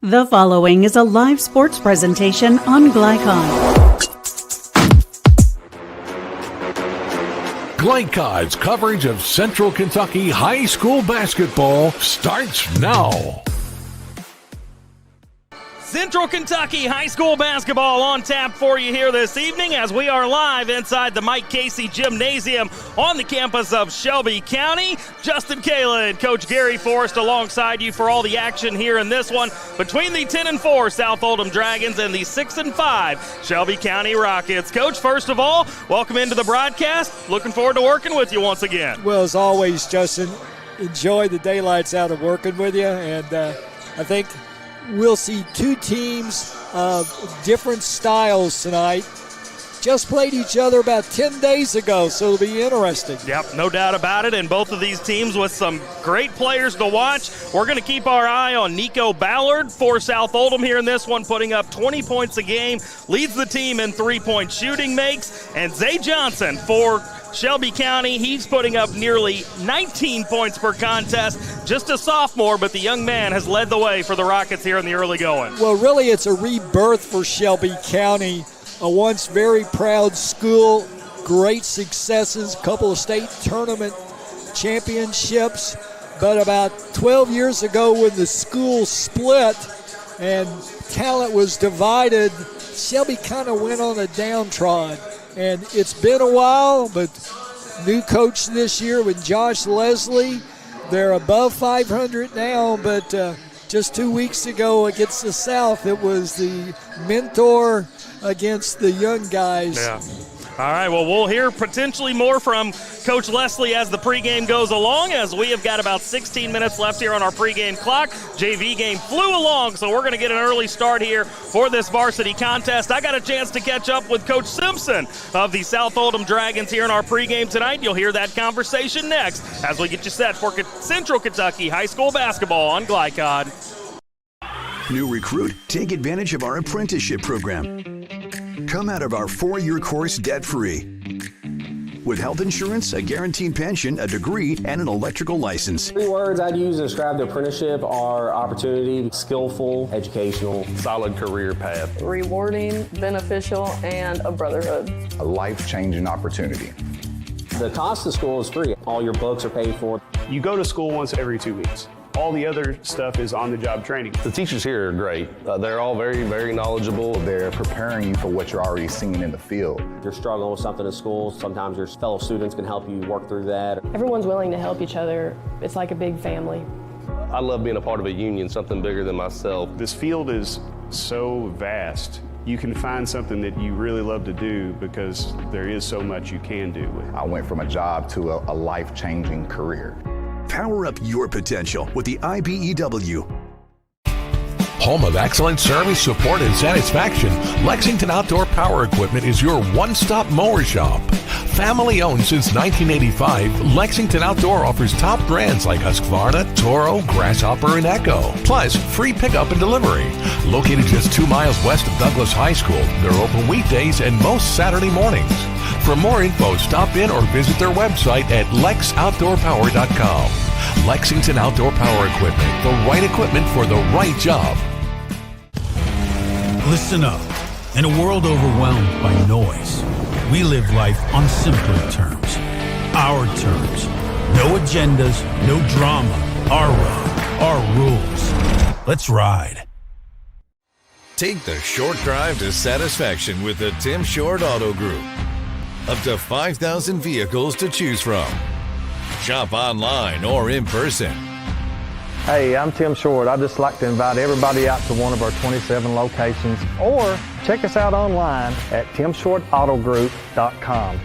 The following is a live sports presentation on Glycon. Glycon's coverage of Central Kentucky high school basketball starts now. Central Kentucky high school basketball on tap for you here this evening as we are live inside the Mike Casey Gymnasium on the campus of Shelby County. Justin Kayla and Coach Gary Forrest alongside you for all the action here in this one between the 10-4 South Oldham Dragons and the 6-5 Shelby County Rockets. Coach, first of all, welcome into the broadcast. Looking forward to working with you once again. Well, as always, Justin, enjoy the daylights out of working with you, and I think we'll see two teams of different styles tonight. Just played each other about 10 days ago, so it'll be interesting. Yep, no doubt about it, and both of these teams with some great players to watch. We're going to keep our eye on Nico Ballard for South Oldham here in this one, putting up 20 points a game, leads the team in three-point shooting makes, and Zay Johnson for Shelby County, he's putting up nearly 19 points per contest. Just a sophomore, but the young man has led the way for the Rockets here in the early going. Well, really, it's a rebirth for Shelby County, a once very proud school, great successes, couple of state tournament championships. But about 12 years ago when the school split and talent was divided, Shelby kind of went on a downtrodden. And it's been a while, but new coach this year with Josh Leslie. They're above 500 now, but just 2 weeks ago against the South, it was the mentor against the young guys. Yeah. All right, well, we'll hear potentially more from Coach Leslie as the pregame goes along, as we have got about 16 minutes left here on our pregame clock. JV game flew along, so we're going to get an early start here for this varsity contest. I got a chance to catch up with Coach Simpson of the South Oldham Dragons here in our pregame tonight. You'll hear that conversation next as we get you set for Central Kentucky high school basketball on Glycon. New recruit, take advantage of our apprenticeship program. Come out of our 4-year course debt-free. With health insurance, a guaranteed pension, a degree, and an electrical license. 3 words I'd use to describe the apprenticeship are opportunity, skillful, educational, solid career path, rewarding, beneficial, and a brotherhood. A life-changing opportunity. The cost of school is free. All your books are paid for. You go to school once every 2 weeks. All the other stuff is on-the-job training. The teachers here are great. They're all very, very knowledgeable. They're preparing you for what you're already seeing in the field. You're struggling with something at school. Sometimes your fellow students can help you work through that. Everyone's willing to help each other. It's like a big family. I love being a part of a union, something bigger than myself. This field is so vast. You can find something that you really love to do because there is so much you can do with it. I went from a job to a life-changing career. Power up your potential with the IBEW. Home of excellent service, support, and satisfaction, Lexington Outdoor Power Equipment is your one-stop mower shop. Family owned since 1985, Lexington Outdoor offers top brands like Husqvarna, Toro, Grasshopper, and Echo. Plus, free pickup and delivery. Located just 2 miles west of Douglas High School, they're open weekdays and most Saturday mornings. For more info, stop in or visit their website at lexoutdoorpower.com. Lexington Outdoor Power Equipment, the right equipment for the right job. Listen up. In a world overwhelmed by noise, we live life on simpler terms. Our terms. No agendas, no drama. Our road, our rules. Let's ride. Take the short drive to satisfaction with the Tim Short Auto Group. Up to 5,000 vehicles to choose from. Shop online or in person. Hey, I'm Tim Short. I'd just like to invite everybody out to one of our 27 locations, or check us out online at timshortautogroup.com.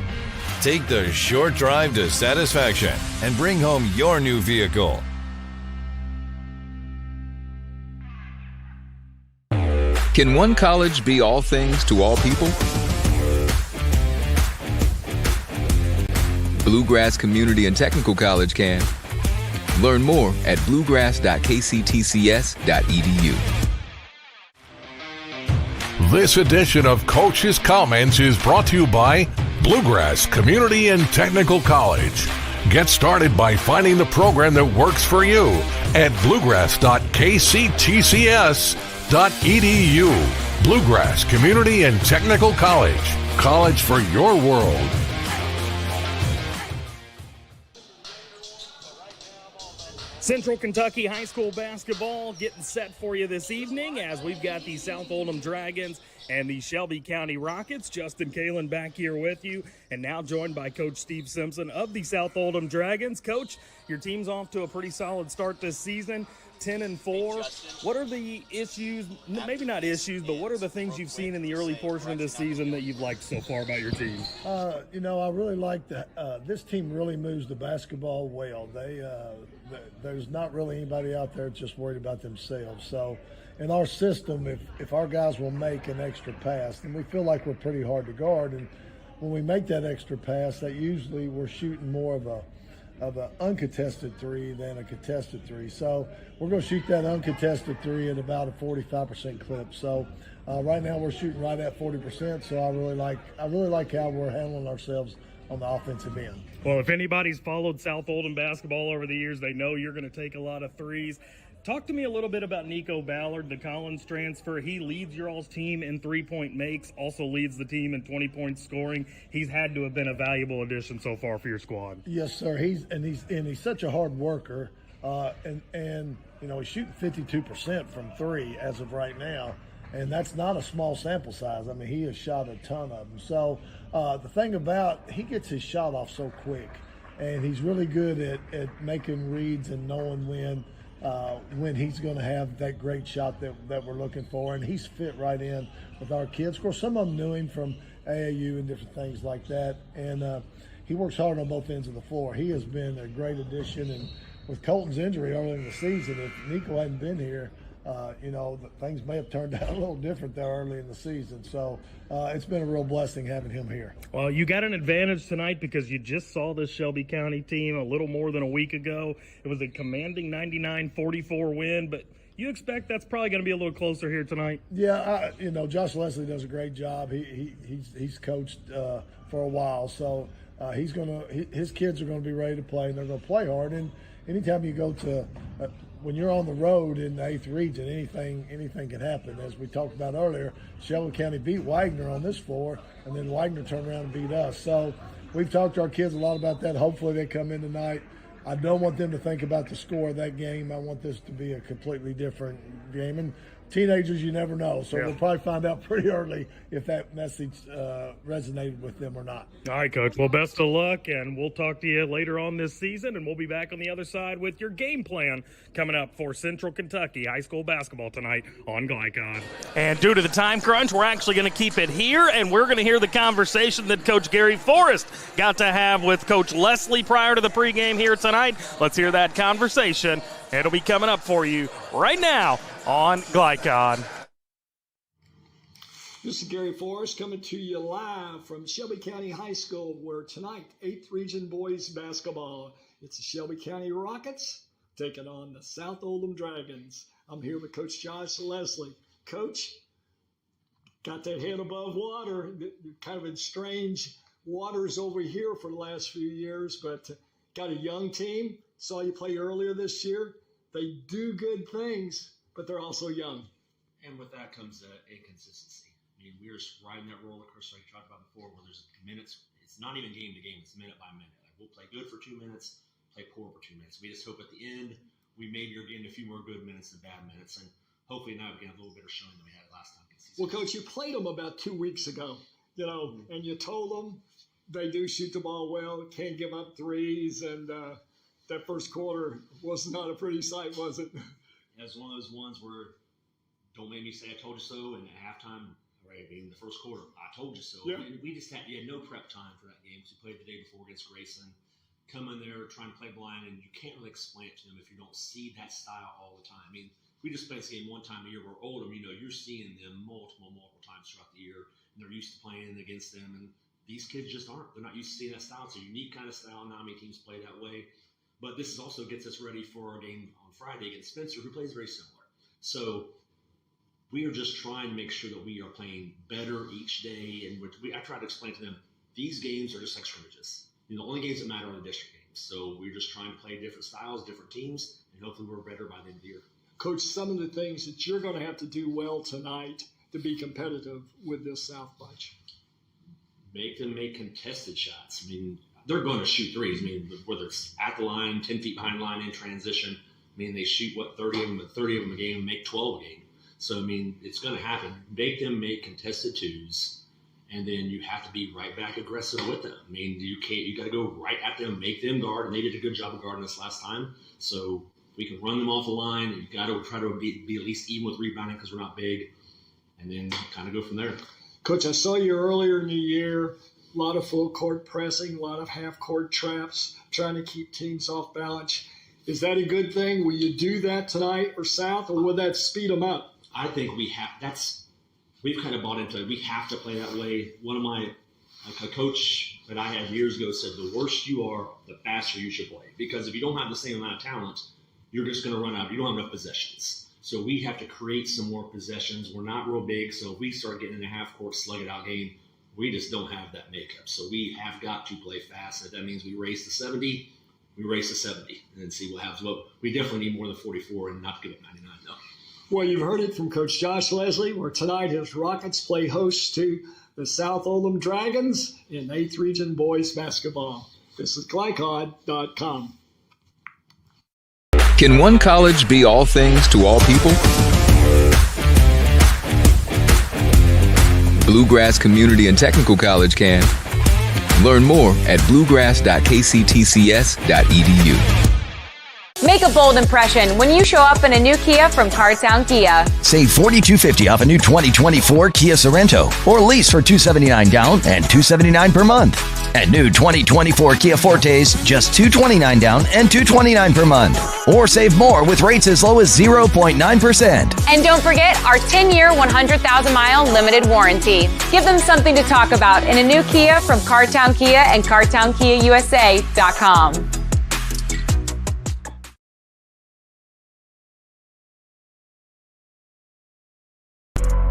Take the short drive to satisfaction and bring home your new vehicle. Can one college be all things to all people? Bluegrass Community and Technical College can. Learn more at bluegrass.kctcs.edu. This edition of Coach's Comments is brought to you by Bluegrass Community and Technical College. Get started by finding the program that works for you at bluegrass.kctcs.edu. Bluegrass Community and Technical College. College for your world. Central Kentucky High School basketball getting set for you this evening as we've got the South Oldham Dragons and the Shelby County Rockets. Justin Kalen back here with you, and now joined by Coach Steve Simpson of the South Oldham Dragons. Coach, your team's off to a pretty solid start this season, 10-4. What are the issues, maybe not issues, but what are the things you've seen in the early portion of this season that you've liked so far about your team? I really like that. This team really moves the basketball well. There's not really anybody out there just worried about themselves. So in our system, if our guys will make an extra pass, then we feel like we're pretty hard to guard. And when we make that extra pass, that usually we're shooting more of an uncontested three than a contested three. So we're going to shoot that uncontested three at about a 45% clip. So right now we're shooting right at 40%. So I really like how we're handling ourselves on the offensive end. Well, if anybody's followed South Oldham basketball over the years, they know you're going to take a lot of threes. Talk to me a little bit about Nico Ballard, the Collins transfer. He leads your all's team in three-point makes, also leads the team in 20-point scoring. He's had to have been a valuable addition so far for your squad. Yes, sir. He's such a hard worker, and he's shooting 52% from three as of right now, and that's not a small sample size. I mean, he has shot a ton of them. So the thing about, he gets his shot off so quick, and he's really good at making reads and knowing when he's going to have that great shot that we're looking for, and he's fit right in with our kids. Of course, some of them knew him from AAU and different things like that, and he works hard on both ends of the floor. He has been a great addition, and with Colton's injury early in the season, if Nico hadn't been here, things may have turned out a little different there early in the season. So it's been a real blessing having him here. Well, you got an advantage tonight because you just saw this Shelby County team a little more than a week ago. It was a commanding 99-44 win, but you expect that's probably going to be a little closer here tonight? Yeah, Josh Leslie does a great job. He's coached for a while, so his kids are going to be ready to play, and they're going to play hard. And anytime you go to when you're on the road in the 8th region, anything can happen. As we talked about earlier, Shelby County beat Wagner on this floor, and then Wagner turned around and beat us. So we've talked to our kids a lot about that. Hopefully they come in tonight. I don't want them to think about the score of that game. I want this to be a completely different game. And teenagers, you never know. So we'll probably find out pretty early if that message resonated with them or not. All right, Coach. Well, best of luck, and we'll talk to you later on this season, and we'll be back on the other side with your game plan coming up for Central Kentucky High School basketball tonight on Glycon. And due to the time crunch, we're actually going to keep it here, and we're going to hear the conversation that Coach Gary Forrest got to have with Coach Leslie prior to the pregame here tonight. Let's hear that conversation. It'll be coming up for you right now on Glycon. This is Gary Forrest coming to you live from Shelby County High School, where tonight, 8th Region Boys Basketball. It's the Shelby County Rockets taking on the South Oldham Dragons. I'm here with Coach Josh Leslie. Coach, got that head above water, kind of in strange waters over here for the last few years, but got a young team. Saw you play earlier this year. They do good things, but they're also young. And with that comes a consistency. I mean, we're just riding that roller coaster like I talked about before, where there's minutes. It's not even game to game. It's minute by minute. Like, we'll play good for 2 minutes, play poor for 2 minutes. We just hope at the end we maybe are getting a few more good minutes than bad minutes, and hopefully now we get a little better showing than we had last time. Well, Coach, you played them about 2 weeks ago, and you told them they do shoot the ball well, can't give up threes, and that first quarter was not a pretty sight, was it? It was one of those ones where don't make me say I told you so, and at halftime, right, in the first quarter, I told you so. Yeah. We just had no prep time for that game because we played the day before against Grayson. Come in there trying to play blind, and you can't really explain it to them if you don't see that style all the time. I mean, we just play this game one time a year. We're Oldham, you're seeing them multiple times throughout the year, and they're used to playing against them. And these kids just aren't. They're not used to seeing that style. It's a unique kind of style. Not many teams play that way. But this also gets us ready for our game on Friday against Spencer, who plays very similar. So we are just trying to make sure that we are playing better each day. And I try to explain to them, these games are just like scrimmages. The only games that matter are the district games. So we're just trying to play different styles, different teams, and hopefully we're better by the end of the year. Coach, some of the things that you're going to have to do well tonight to be competitive with this South bunch. Make them make contested shots. I mean, they're going to shoot threes. I mean, whether it's at the line, 10 feet behind the line in transition, I mean, they shoot, 30 of them a game, make 12 a game. So, I mean, it's going to happen. Make them make contested twos, and then you have to be right back aggressive with them. I mean, you got to go right at them, make them guard, and they did a good job of guarding us last time. So we can run them off the line, and you've got to try to be at least even with rebounding because we're not big, and then kind of go from there. Coach, I saw you earlier in the year, a lot of full court pressing, a lot of half court traps, trying to keep teams off balance. Is that a good thing? Will you do that tonight or South, or will that speed them up? I think we've kind of bought into it. We have to play that way. A coach that I had years ago said, the worse you are, the faster you should play. Because if you don't have the same amount of talent, you're just going to run out. You don't have enough possessions. So we have to create some more possessions. We're not real big, so if we start getting in a half-court slug-it-out game, we just don't have that makeup. So we have got to play fast. If that means we race to 70, we race to 70 and then see what happens. Well, we definitely need more than 44 and not give up 99, no. Well, you've heard it from Coach Josh Leslie, where tonight his Rockets play host to the South Oldham Dragons in 8th Region Boys Basketball. This is Glycod.com. Can one college be all things to all people? Bluegrass Community and Technical College can. Learn more at bluegrass.kctcs.edu. Make a bold impression when you show up in a new Kia from Cartown Kia. Save $4,250 off a new 2024 Kia Sorento, or lease for $279 down and $279 per month. And new 2024 Kia Fortes, just $229 down and $229 per month. Or save more with rates as low as 0.9%. And don't forget our 10-year, 100,000-mile limited warranty. Give them something to talk about in a new Kia from Cartown Kia and CartownKiaUSA.com.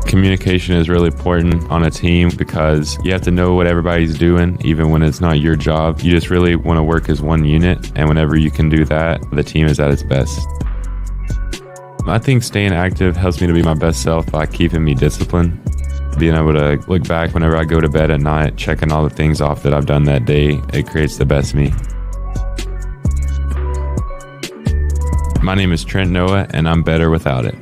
Communication is really important on a team because you have to know what everybody's doing, even when it's not your job. You just really want to work as one unit, and whenever you can do that, the team is at its best. I think staying active helps me to be my best self by keeping me disciplined. Being able to look back whenever I go to bed at night, checking all the things off that I've done that day, it creates the best me. My name is Trent Noah, and I'm better without it.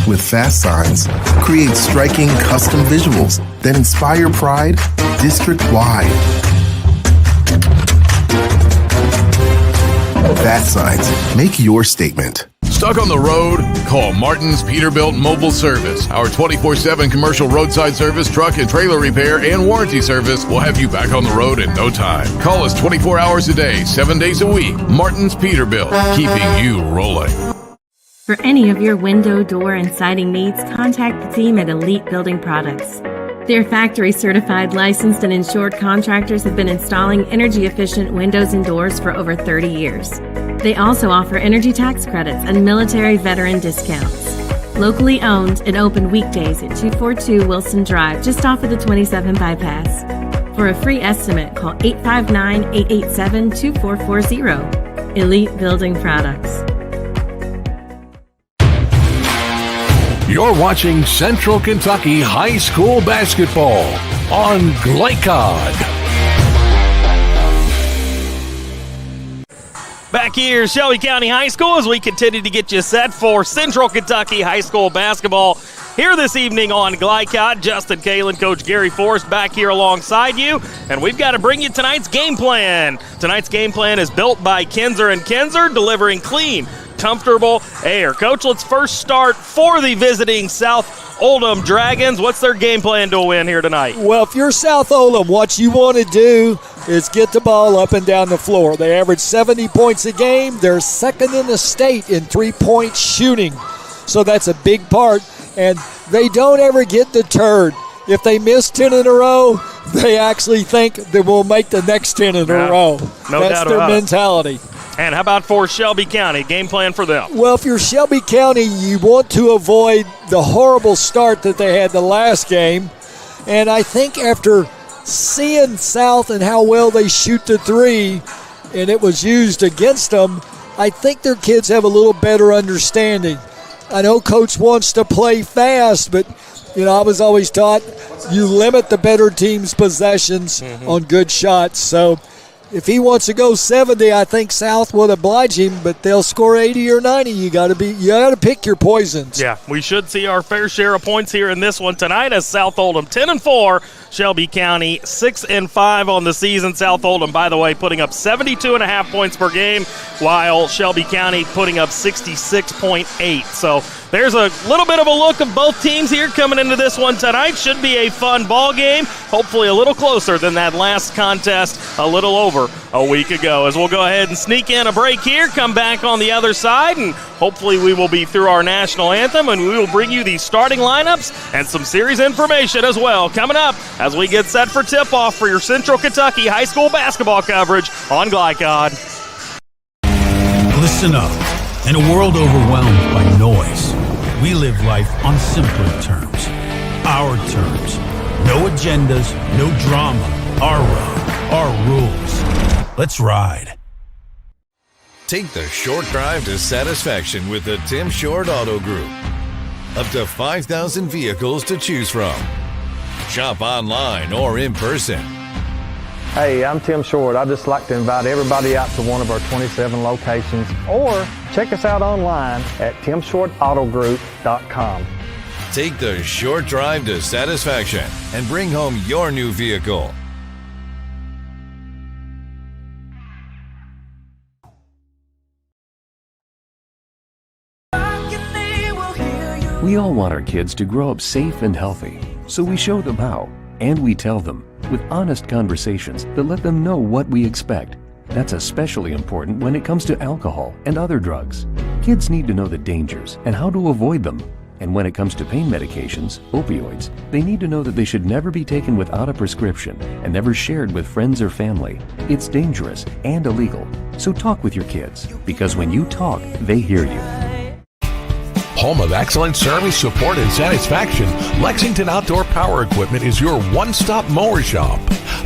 With Fast Signs, create striking custom visuals that inspire pride district-wide. Fast Signs, make your statement. Stuck on the road? Call Martin's Peterbilt Mobile Service. Our 24/7 commercial roadside service, truck and trailer repair, and warranty service will have you back on the road in no time. Call us 24 hours a day, 7 days a week. Martin's Peterbilt, keeping you rolling. For any of your window, door, and siding needs, contact the team at Elite Building Products. Their factory-certified, licensed, and insured contractors have been installing energy-efficient windows and doors for over 30 years. They also offer energy tax credits and military veteran discounts. Locally owned and open weekdays at 242 Wilson Drive, just off of the 27 bypass. For a free estimate, call 859-887-2440. Elite Building Products. You're watching Central Kentucky High School Basketball on Glycod. Back here, Shelby County High School, as we continue to get you set for Central Kentucky High School Basketball here this evening on Glycod. Justin Kalen, Coach Gary Forrest back here alongside you, and we've got to bring you tonight's game plan. Tonight's game plan is built by Kinzer & Kinzer, delivering clean, comfortable air. Coach, let's first start for the visiting South Oldham Dragons. What's their game plan to win here tonight? Well, if you're South Oldham, what you want to do is get the ball up and down the floor. They average 70 points a game. They're second in the state in three-point shooting. So that's a big part. And they don't ever get deterred. If they miss 10 in a row, they actually think that we'll make the next 10 in a row. No That's doubt their about it. mentality. And how about for Shelby County? Game plan for them. Well, if you're Shelby County, you want to avoid the horrible start that they had the last game. And I think after seeing South and how well they shoot the three, and it was used against them, I think their kids have a little better understanding. I know Coach wants to play fast, but I was always taught you limit the better team's possessions on good shots. So if he wants to go 70, I think South would oblige him, but they'll score 80 or 90. You got to pick your poisons. Yeah, we should see our fair share of points here in this one tonight as South Oldham 10-4, Shelby County 6-5 on the season. South Oldham, by the way, putting up 72.5 points per game, while Shelby County putting up 66.8. So there's a little bit of a look of both teams here coming into this one tonight. Should be a fun ball game. Hopefully a little closer than that last contest a little over a week ago. As we'll go ahead and sneak in a break here, come back on the other side, and hopefully we will be through our national anthem, and we will bring you the starting lineups and some series information as well coming up as we get set for tip-off for your Central Kentucky high school basketball coverage on Glycod. Listen up. In a world overwhelmed by noise, we live life on simpler terms. Our terms. No agendas, no drama. Our road, our rules. Let's ride. Take the short drive to satisfaction with the Tim Short Auto Group. Up to 5,000 vehicles to choose from. Shop online or in person. Hey, I'm Tim Short. I'd just like to invite everybody out to one of our 27 locations, or check us out online at timshortautogroup.com. Take the short drive to satisfaction and bring home your new vehicle. We all want our kids to grow up safe and healthy, so we show them how, and we tell them with honest conversations that let them know what we expect. That's especially important when it comes to alcohol and other drugs. Kids need to know the dangers and how to avoid them. And when it comes to pain medications, opioids, they need to know that they should never be taken without a prescription and never shared with friends or family. It's dangerous and illegal. So talk with your kids, because when you talk, they hear you. Home of excellent service, support, and satisfaction, Lexington Outdoor Power Equipment is your one-stop mower shop.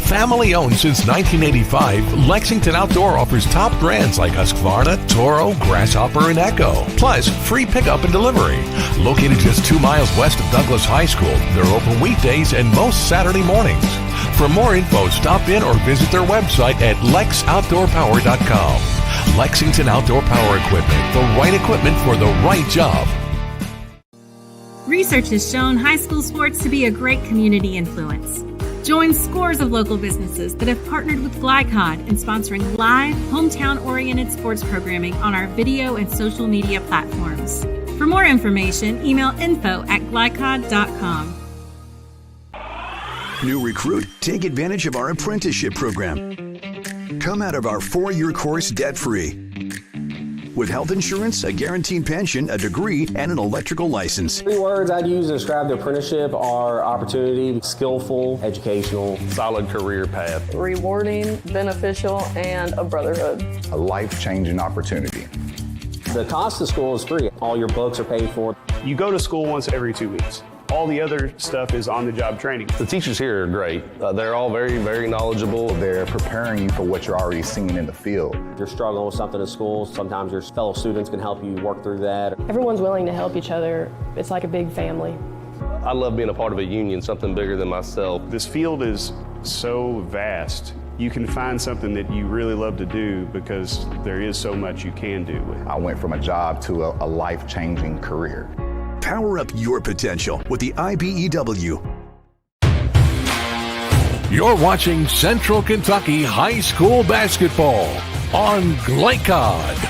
Family owned since 1985, Lexington Outdoor offers top brands like Husqvarna, Toro, Grasshopper, and Echo. Plus, free pickup and delivery. Located just 2 miles west of Douglas High School, they're open weekdays and most Saturday mornings. For more info, stop in or visit their website at lexoutdoorpower.com. Lexington Outdoor Power Equipment, the right equipment for the right job. Research has shown high school sports to be a great community influence. Join scores of local businesses that have partnered with Glycod in sponsoring live, hometown-oriented sports programming on our video and social media platforms. For more information, email info@glycod.com. New recruit, take advantage of our apprenticeship program. Come out of our 4-year course debt-free. With health insurance, a guaranteed pension, a degree, and an electrical license. 3 words I'd use to describe the apprenticeship are opportunity, skillful, educational, solid career path, rewarding, beneficial, and a brotherhood. A life-changing opportunity. The cost of school is free. All your books are paid for. You go to school once every 2 weeks. All the other stuff is on-the-job training. The teachers here are great. They're all very, very knowledgeable. They're preparing you for what you're already seeing in the field. If you're struggling with something at school, sometimes your fellow students can help you work through that. Everyone's willing to help each other. It's like a big family. I love being a part of a union, something bigger than myself. This field is so vast. You can find something that you really love to do because there is so much you can do with it. I went from a job to a life-changing career. Power up your potential with the IBEW. You're watching Central Kentucky High School Basketball on Glycod.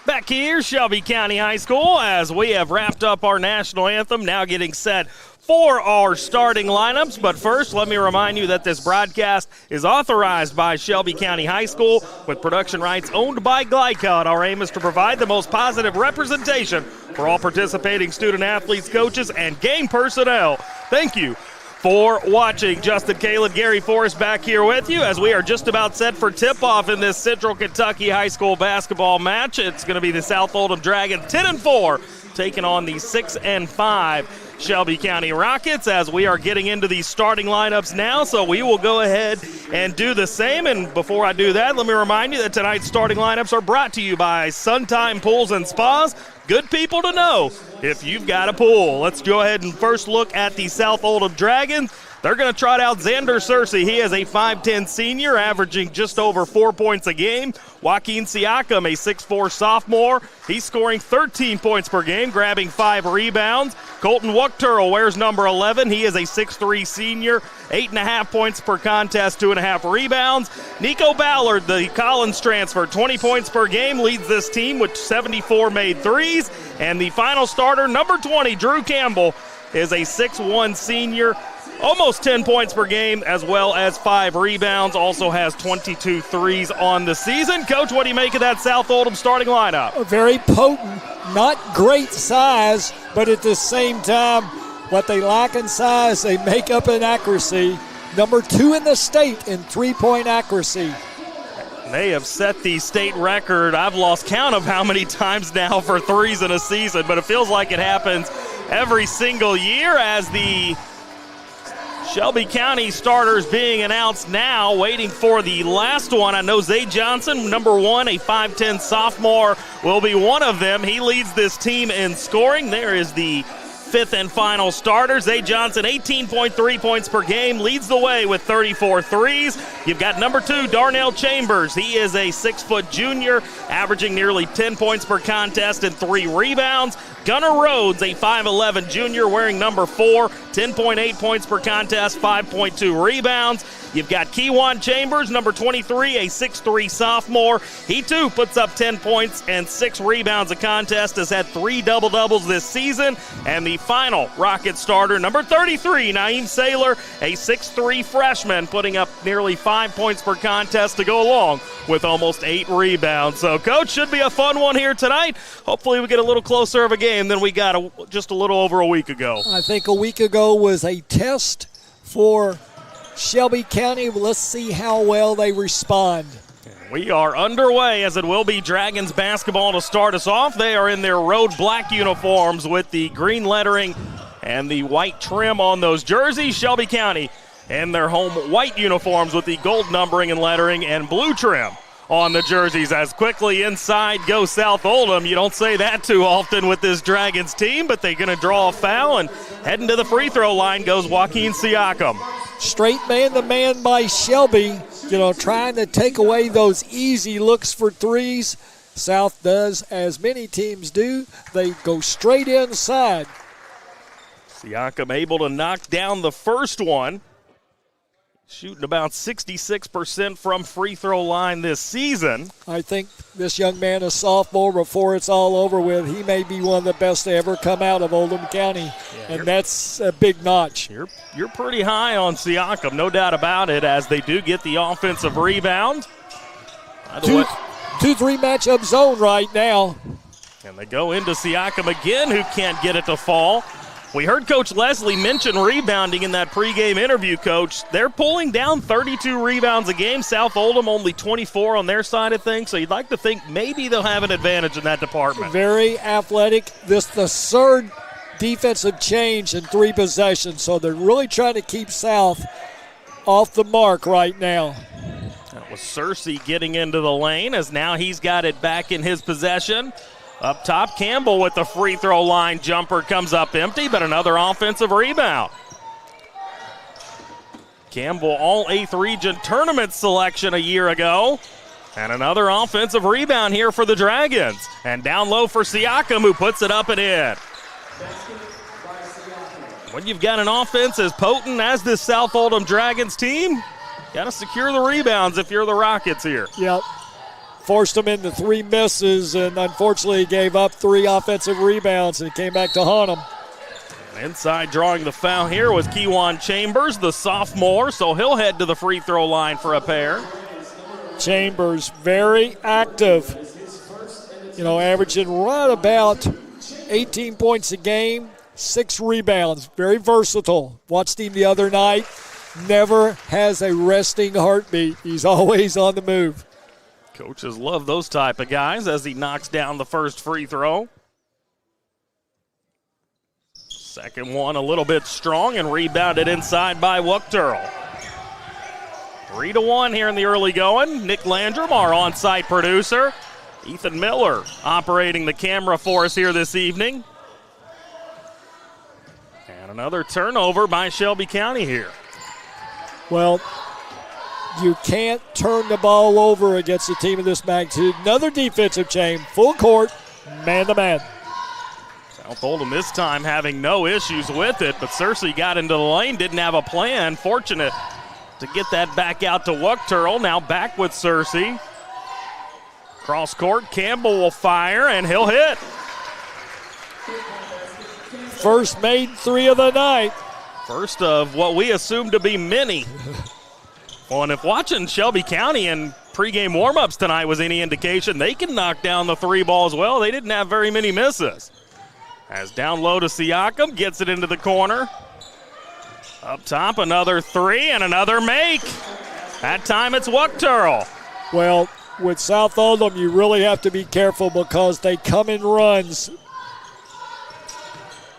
Back here, Shelby County High School, as we have wrapped up our national anthem, now getting set for our starting lineups. But first, let me remind you that this broadcast is authorized by Shelby County High School with production rights owned by Glycod. Our aim is to provide the most positive representation for all participating student athletes, coaches, and game personnel. Thank you for watching. Justin Kalin, Gary Forrest back here with you as we are just about set for tip-off in this Central Kentucky High School basketball match. It's going to be the South Oldham Dragons 10-4 taking on the 6-5 Shelby County Rockets as we are getting into these starting lineups now, so we will go ahead and do the same. And before I do that, let me remind you that tonight's starting lineups are brought to you by Suntime Pools and Spas. Good people to know if you've got a pool. Let's go ahead and first look at the South Oldham Dragons. They're going to trot out Xander Searcy. He is a 5'10 senior, averaging just over 4 points a game. Joaquin Siakam, a 6'4 sophomore. He's scoring 13 points per game, grabbing 5 rebounds. Colton Wuchterl wears number 11. He is a 6'3 senior, 8.5 points per contest, 2.5 rebounds. Nico Ballard, the Collins transfer, 20 points per game, leads this team with 74 made threes. And the final starter, number 20, Drew Campbell, is a 6'1 senior, almost 10 points per game, as well as 5 rebounds. Also has 22 threes on the season. Coach, what do you make of that South Oldham starting lineup? Very potent, not great size, but at the same time, what they lack in size, they make up in accuracy. Number 2 in the state in three-point accuracy. They have set the state record. I've lost count of how many times now for threes in a season, but it feels like it happens every single year as the Shelby County starters being announced now, waiting for the last one. I know Zay Johnson, number 1, a 5'10 sophomore, will be one of them. He leads this team in scoring. There is the 5th and final starter. Zay Johnson, 18.3 points per game, leads the way with 34 threes. You've got number 2, Darnell Chambers. He is a 6-foot junior, averaging nearly 10 points per contest and 3 rebounds. Gunnar Rhodes, a 5'11 junior, wearing number 4, 10.8 points per contest, 5.2 rebounds. You've got Keywan Chambers, number 23, a 6'3 sophomore. He, too, puts up 10 points and 6 rebounds a contest, has had 3 double-doubles this season. And the final Rocket starter, number 33, Naeem Saylor, a 6'3 freshman, putting up nearly 5 points per contest to go along with almost 8 rebounds. So, Coach, should be a fun one here tonight. Hopefully we get a little closer of a game than we got just a little over a week ago. I think a week ago was a test for Shelby County. Let's see how well they respond. We are underway as it will be Dragons basketball to start us off. They are in their road black uniforms with the green lettering and the white trim on those jerseys. Shelby County in their home white uniforms with the gold numbering and lettering and blue trim on the jerseys. As quickly inside goes South Oldham. You don't say that too often with this Dragons team, but they're going to draw a foul, and heading to the free throw line goes Joaquin Siakam. Straight man-to-man by Shelby, trying to take away those easy looks for threes. South does, as many teams do. They go straight inside. Siakam able to knock down the first one. Shooting about 66% from free throw line this season. I think this young man, a sophomore, before it's all over with, he may be one of the best to ever come out of Oldham County, and that's a big notch. You're pretty high on Siakam, no doubt about it, as they do get the offensive rebound. 2-3 matchup zone right now. And they go into Siakam again, who can't get it to fall. We heard Coach Leslie mention rebounding in that pregame interview, Coach. They're pulling down 32 rebounds a game. South Oldham only 24 on their side of things, so you'd like to think maybe they'll have an advantage in that department. Very athletic. This the third defensive change in 3 possessions, so they're really trying to keep South off the mark right now. That was Searcy getting into the lane, as now he's got it back in his possession. Up top, Campbell with the free throw line jumper comes up empty, but another offensive rebound. Campbell all 8th region tournament selection a year ago. And another offensive rebound here for the Dragons. And down low for Siakam, who puts it up and in. When you've got an offense as potent as this South Oldham Dragons team, got to secure the rebounds if you're the Rockets here. Yep. forced them into 3 misses, and unfortunately gave up 3 offensive rebounds, and it came back to haunt them. Inside drawing the foul here was Kewan Chambers, the sophomore, so he'll head to the free throw line for a pair. Chambers, very active. Averaging right about 18 points a game, 6 rebounds. Very versatile. Watched him the other night. Never has a resting heartbeat. He's always on the move. Coaches love those type of guys as he knocks down the first free throw. Second one a little bit strong and rebounded inside by Wuchterl. 3-1 here in the early going. Nick Landrum, our on-site producer. Ethan Miller operating the camera for us here this evening. And another turnover by Shelby County here. Well, you can't turn the ball over against a team of this magnitude. Another defensive chain, full court, man-to-man. South Oldham this time having no issues with it, but Searcy got into the lane, didn't have a plan. Fortunate to get that back out to Wuchterl. Now back with Searcy. Cross court, Campbell will fire, and he'll hit. First made 3 of the night. First of what we assume to be many. Well, and if watching Shelby County in pregame warm-ups tonight was any indication, they can knock down the 3 ball as well. They didn't have very many misses. As down low to Siakam, gets it into the corner. Up top, another 3 and another make. That time it's Wuchterl. Well, with South Oldham, you really have to be careful because they come in runs.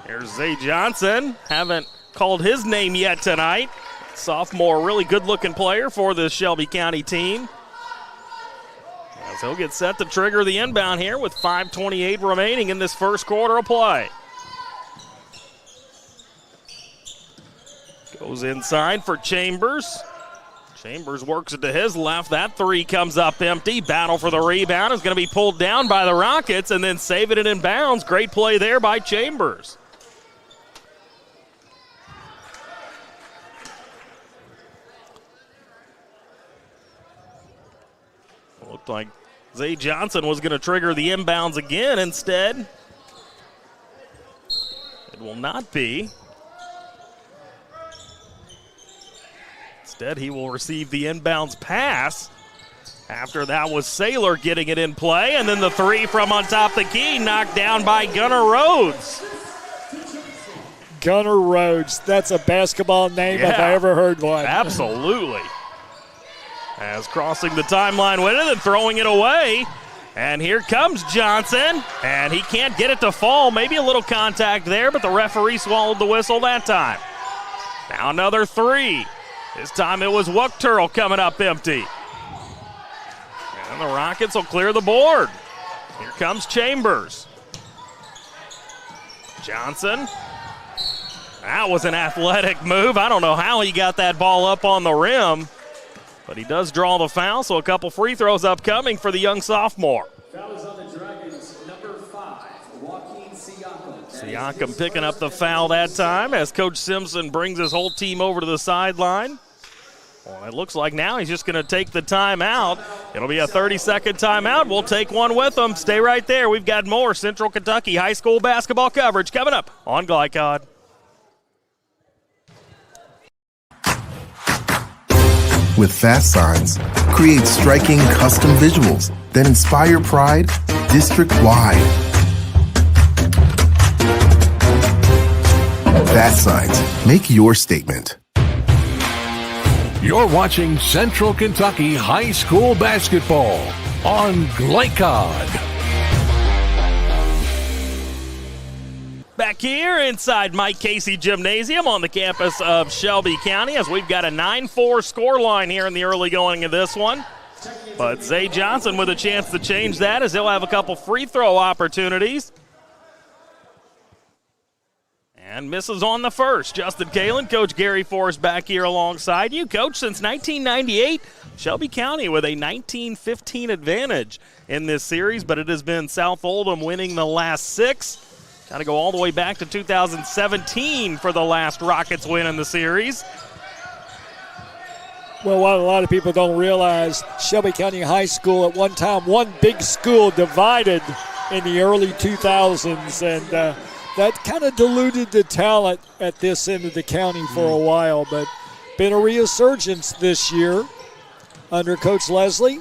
Here's Zay Johnson. Haven't called his name yet tonight. Sophomore, really good-looking player for the Shelby County team. As he'll get set to trigger the inbound here with 5:28 remaining in this first quarter of play. Goes inside for Chambers. Chambers works it to his left. That 3 comes up empty. Battle for the rebound is going to be pulled down by the Rockets and then saving it in bounds. Great play there by Chambers. Looked like Zay Johnson was going to trigger the inbounds again. Instead, it will not be. Instead, he will receive the inbounds pass. After that was Saylor getting it in play, and then the 3 from on top the key knocked down by Gunnar Rhodes. Gunnar Rhodes, that's a basketball name if I ever heard one. Absolutely. As crossing the timeline with it and throwing it away. And here comes Johnson, and he can't get it to fall. Maybe a little contact there, but the referee swallowed the whistle that time. Now another 3. This time it was Wuchterl coming up empty. And the Rockets will clear the board. Here comes Chambers. Johnson. That was an athletic move. I don't know how he got that ball up on the rim. But he does draw the foul, so a couple free throws upcoming for the young sophomore. Foul is on the Dragons, number 5, Joaquin Siakam. Siakam picking up the foul that time as Coach Simpson brings his whole team over to the sideline. Well, it looks like now he's just going to take the timeout. It'll be a 30-second timeout. We'll take one with him. Stay right there. We've got more Central Kentucky high school basketball coverage coming up on Glycod. With Fast Signs, create striking custom visuals that inspire pride district-wide. Fast Signs, make your statement. You're watching Central Kentucky High School Basketball on Glycod. Back here inside Mike Casey Gymnasium on the campus of Shelby County as we've got a 9-4 score line here in the early going of this one. But Zay Johnson with a chance to change that as he'll have a couple free throw opportunities. And misses on the first. Justin Kalen, Coach Gary Forrest back here alongside you. Coach, since 1998, Shelby County with a 19-15 advantage in this series, but it has been South Oldham winning the last 6. Got to go all the way back to 2017 for the last Rockets win in the series. Well, what a lot of people don't realize, Shelby County High School at one time, one big school divided in the early 2000s, and that kind of diluted the talent at this end of the county for a while, but been a resurgence this year under Coach Leslie.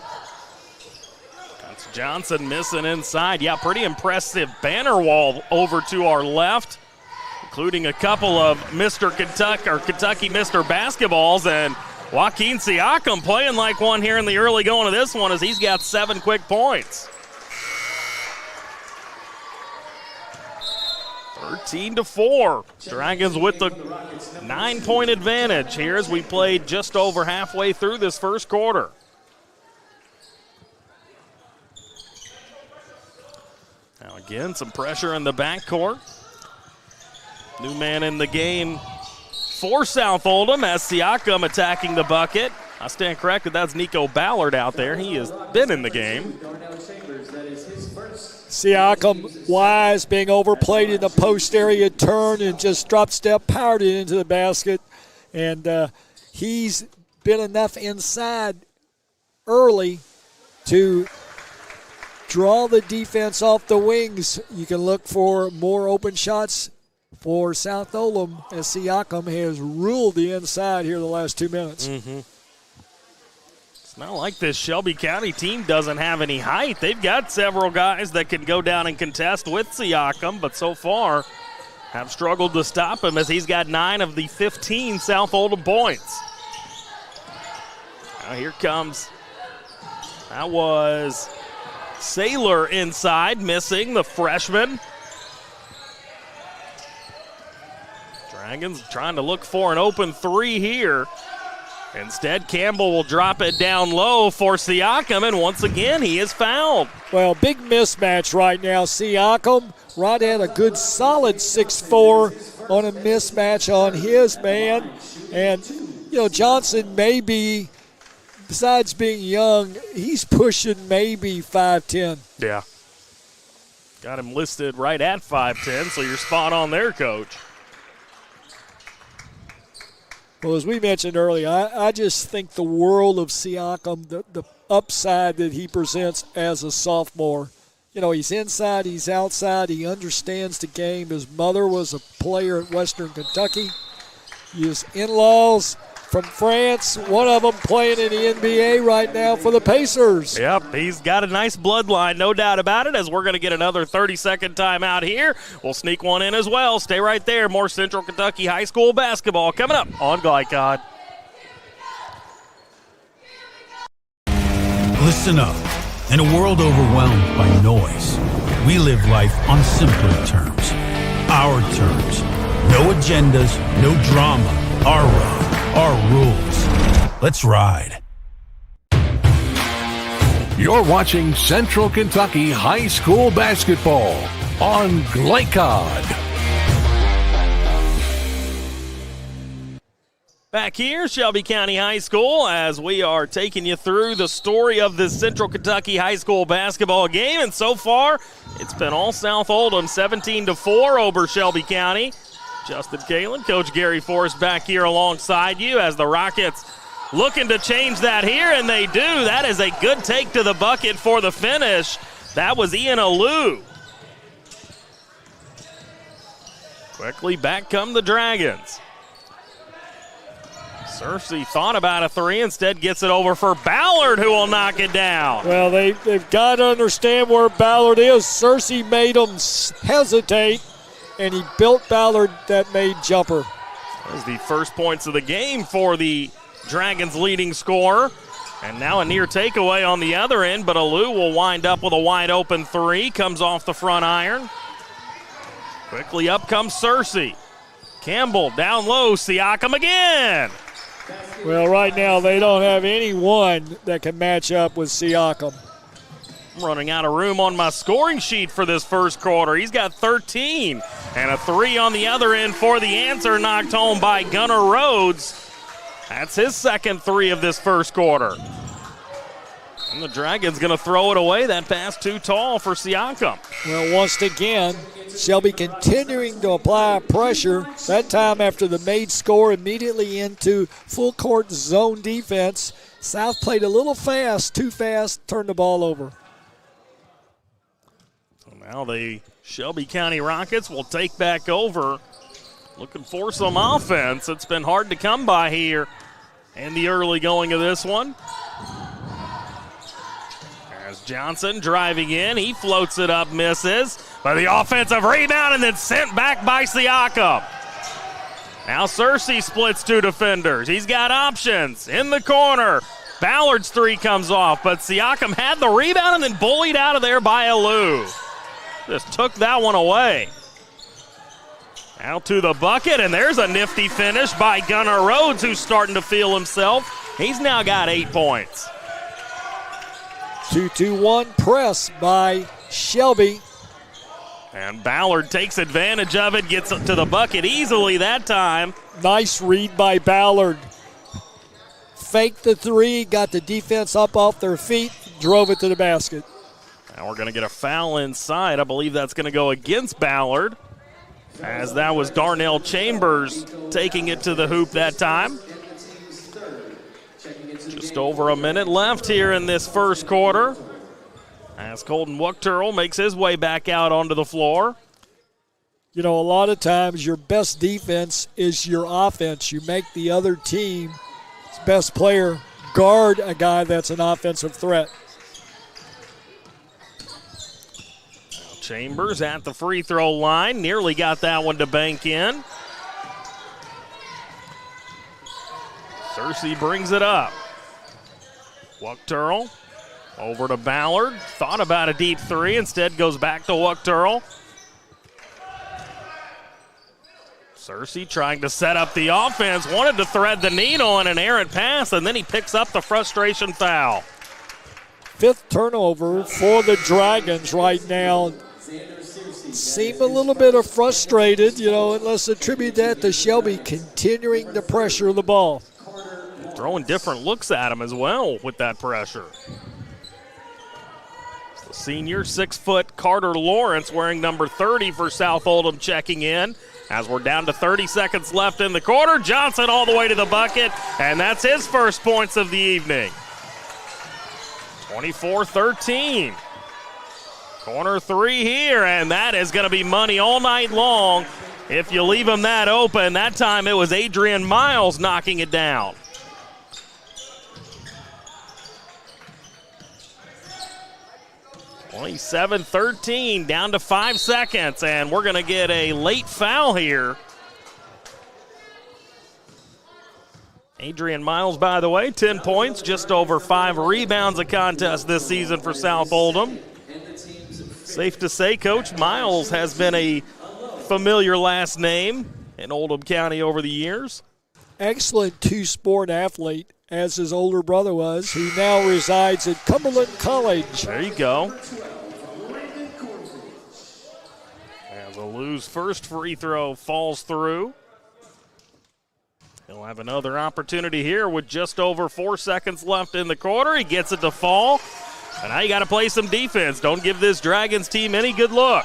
That's Johnson missing inside. Yeah, pretty impressive banner wall over to our left, including a couple of Kentucky Mr. Basketballs, and Joaquin Siakam playing like one here in the early going of this one as he's got 7 quick points. 13-4. Dragons with the 9-point advantage here as we played just over halfway through this first quarter. Now again, some pressure in the backcourt. New man in the game for South Oldham as Siakam attacking the bucket. I stand corrected, that's Nico Ballard out there. He has been in the game. Siakam, wise, being overplayed in the post area, turn and just drop step, powered it into the basket. And he's been enough inside early to draw the defense off the wings. You can look for more open shots for South Oldham as Siakam has ruled the inside here the last 2 minutes. It's not like this Shelby County team doesn't have any height. They've got several guys that can go down and contest with Siakam, but so far have struggled to stop him as he's got 9 of the 15 South Oldham points. Now here comes, that was Saylor inside, missing the freshman. Dragons trying to look for an open 3 here. Instead, Campbell will drop it down low for Siakam, and once again, he is fouled. Well, big mismatch right now. Siakam, Rod had a good solid 6'4" on a mismatch on his man. And, Johnson maybe, besides being young, he's pushing maybe 5'10". Yeah. Got him listed right at 5'10", so you're spot on there, Coach. Well, as we mentioned earlier, I just think the world of Siakam, the upside that he presents as a sophomore. He's inside, he's outside, he understands the game. His mother was a player at Western Kentucky. His in-laws from France, one of them playing in the NBA right now for the Pacers. Yep, he's got a nice bloodline, no doubt about it, as we're going to get another 30-second timeout here. We'll sneak one in as well. Stay right there. More Central Kentucky High School basketball coming up on Glycod. Listen up. In a world overwhelmed by noise, we live life on simpler terms. Our terms. No agendas, no drama. Our road. Our rules. Let's ride. You're watching Central Kentucky High School basketball on Glycod. Back here, Shelby County High School, as we are taking you through the story of this Central Kentucky High School basketball game. And so far, it's been all South Oldham, 17-4 over Shelby County. Justin Kalen, Coach Gary Forrest back here alongside you as the Rockets looking to change that here, and they do. That is a good take to the bucket for the finish. That was Ian Alou. Quickly back come the Dragons. Cersei thought about a 3, instead gets it over for Ballard, who will knock it down. Well, they've got to understand where Ballard is. Cersei made them hesitate, and he built Ballard that made jumper. That was the first points of the game for the Dragons' leading scorer. And now a near takeaway on the other end, but Alou will wind up with a wide open 3. Comes off the front iron. Quickly up comes Cersei. Campbell down low, Siakam again. Well, right now they don't have anyone that can match up with Siakam. I'm running out of room on my scoring sheet for this first quarter. He's got 13, and a 3 on the other end for the answer, knocked home by Gunnar Rhodes. That's his second 3 of this first quarter. And the Dragons going to throw it away. That pass too tall for Siakam. Well, once again, Shelby continuing to apply pressure. That time after the made score, immediately into full court zone defense. South played a little fast, too fast, turned the ball over. So now the Shelby County Rockets will take back over. Looking for some offense. It's been hard to come by here in the early going of this one. As Johnson driving in, he floats it up, misses. But the offensive rebound and then sent back by Siakam. Now Searcy splits two defenders. He's got options in the corner. Ballard's three comes off, but Siakam had the rebound and then bullied out of there by Alou. Just took that one away. Out to the bucket, and there's a nifty finish by Gunnar Rhodes, who's starting to feel himself. He's now got 8 points. 2-2-1 press by Shelby. And Ballard takes advantage of it, gets to the bucket easily that time. Nice read by Ballard. Faked the three, got the defense up off their feet, drove it to the basket. Now we're going to get a foul inside. I believe that's going to go against Ballard, as that was Darnell Chambers taking it to the hoop that time. Just over a minute left here in this first quarter, as Colton Wuchterl makes his way back out onto the floor. You know, a lot of times your best defense is your offense. You make the other team's best player guard a guy that's an offensive threat. Chambers at the free throw line, nearly got that one to bank in. Searcy brings it up. Wuchterl over to Ballard. Thought about a deep three, instead goes back to Wuchterl. Searcy trying to set up the offense, wanted to thread the needle on an errant pass, and then he picks up the frustration foul. 5th turnover for the Dragons right now. Seem a little bit frustrated, you know, and let's attribute that to Shelby continuing to pressure the ball. Throwing different looks at him as well with that pressure. It's the senior 6-foot Carter Lawrence wearing number 30 for South Oldham checking in. As we're down to 30 seconds left in the quarter, Johnson all the way to the bucket, and that's his first points of the evening. 24-13. Corner three here, and that is going to be money all night long. If you leave him that open, that time it was Adrian Miles knocking it down. (27-13), down to 5 seconds, and we're going to get a late foul here. Adrian Miles, by the way, 10 points, just over 5 rebounds a contest this season for South Oldham. Safe to say, Coach, Miles has been a familiar last name in Oldham County over the years. Excellent two-sport athlete, as his older brother was, who now resides at Cumberland College. There you go. As Alou's first free throw falls through. He'll have another opportunity here with just over 4 seconds left in the quarter. He gets it to fall. And now you got to play some defense. Don't give this Dragons team any good look.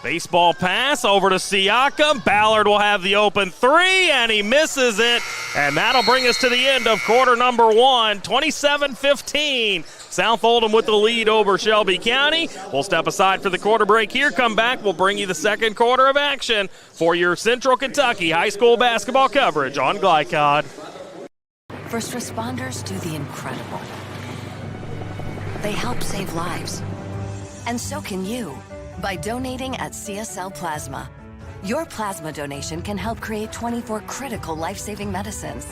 Baseball pass over to Siakam. Ballard will have the open three, and he misses it. And that'll bring us to the end of quarter number 1, 27-15. South Oldham with the lead over Shelby County. We'll step aside for the quarter break here. Come back. We'll bring you the second quarter of action for your Central Kentucky high school basketball coverage on Glycod. First responders do the incredible. They help save lives. And so can you by donating at CSL Plasma. Your plasma donation can help create 24 critical life-saving medicines.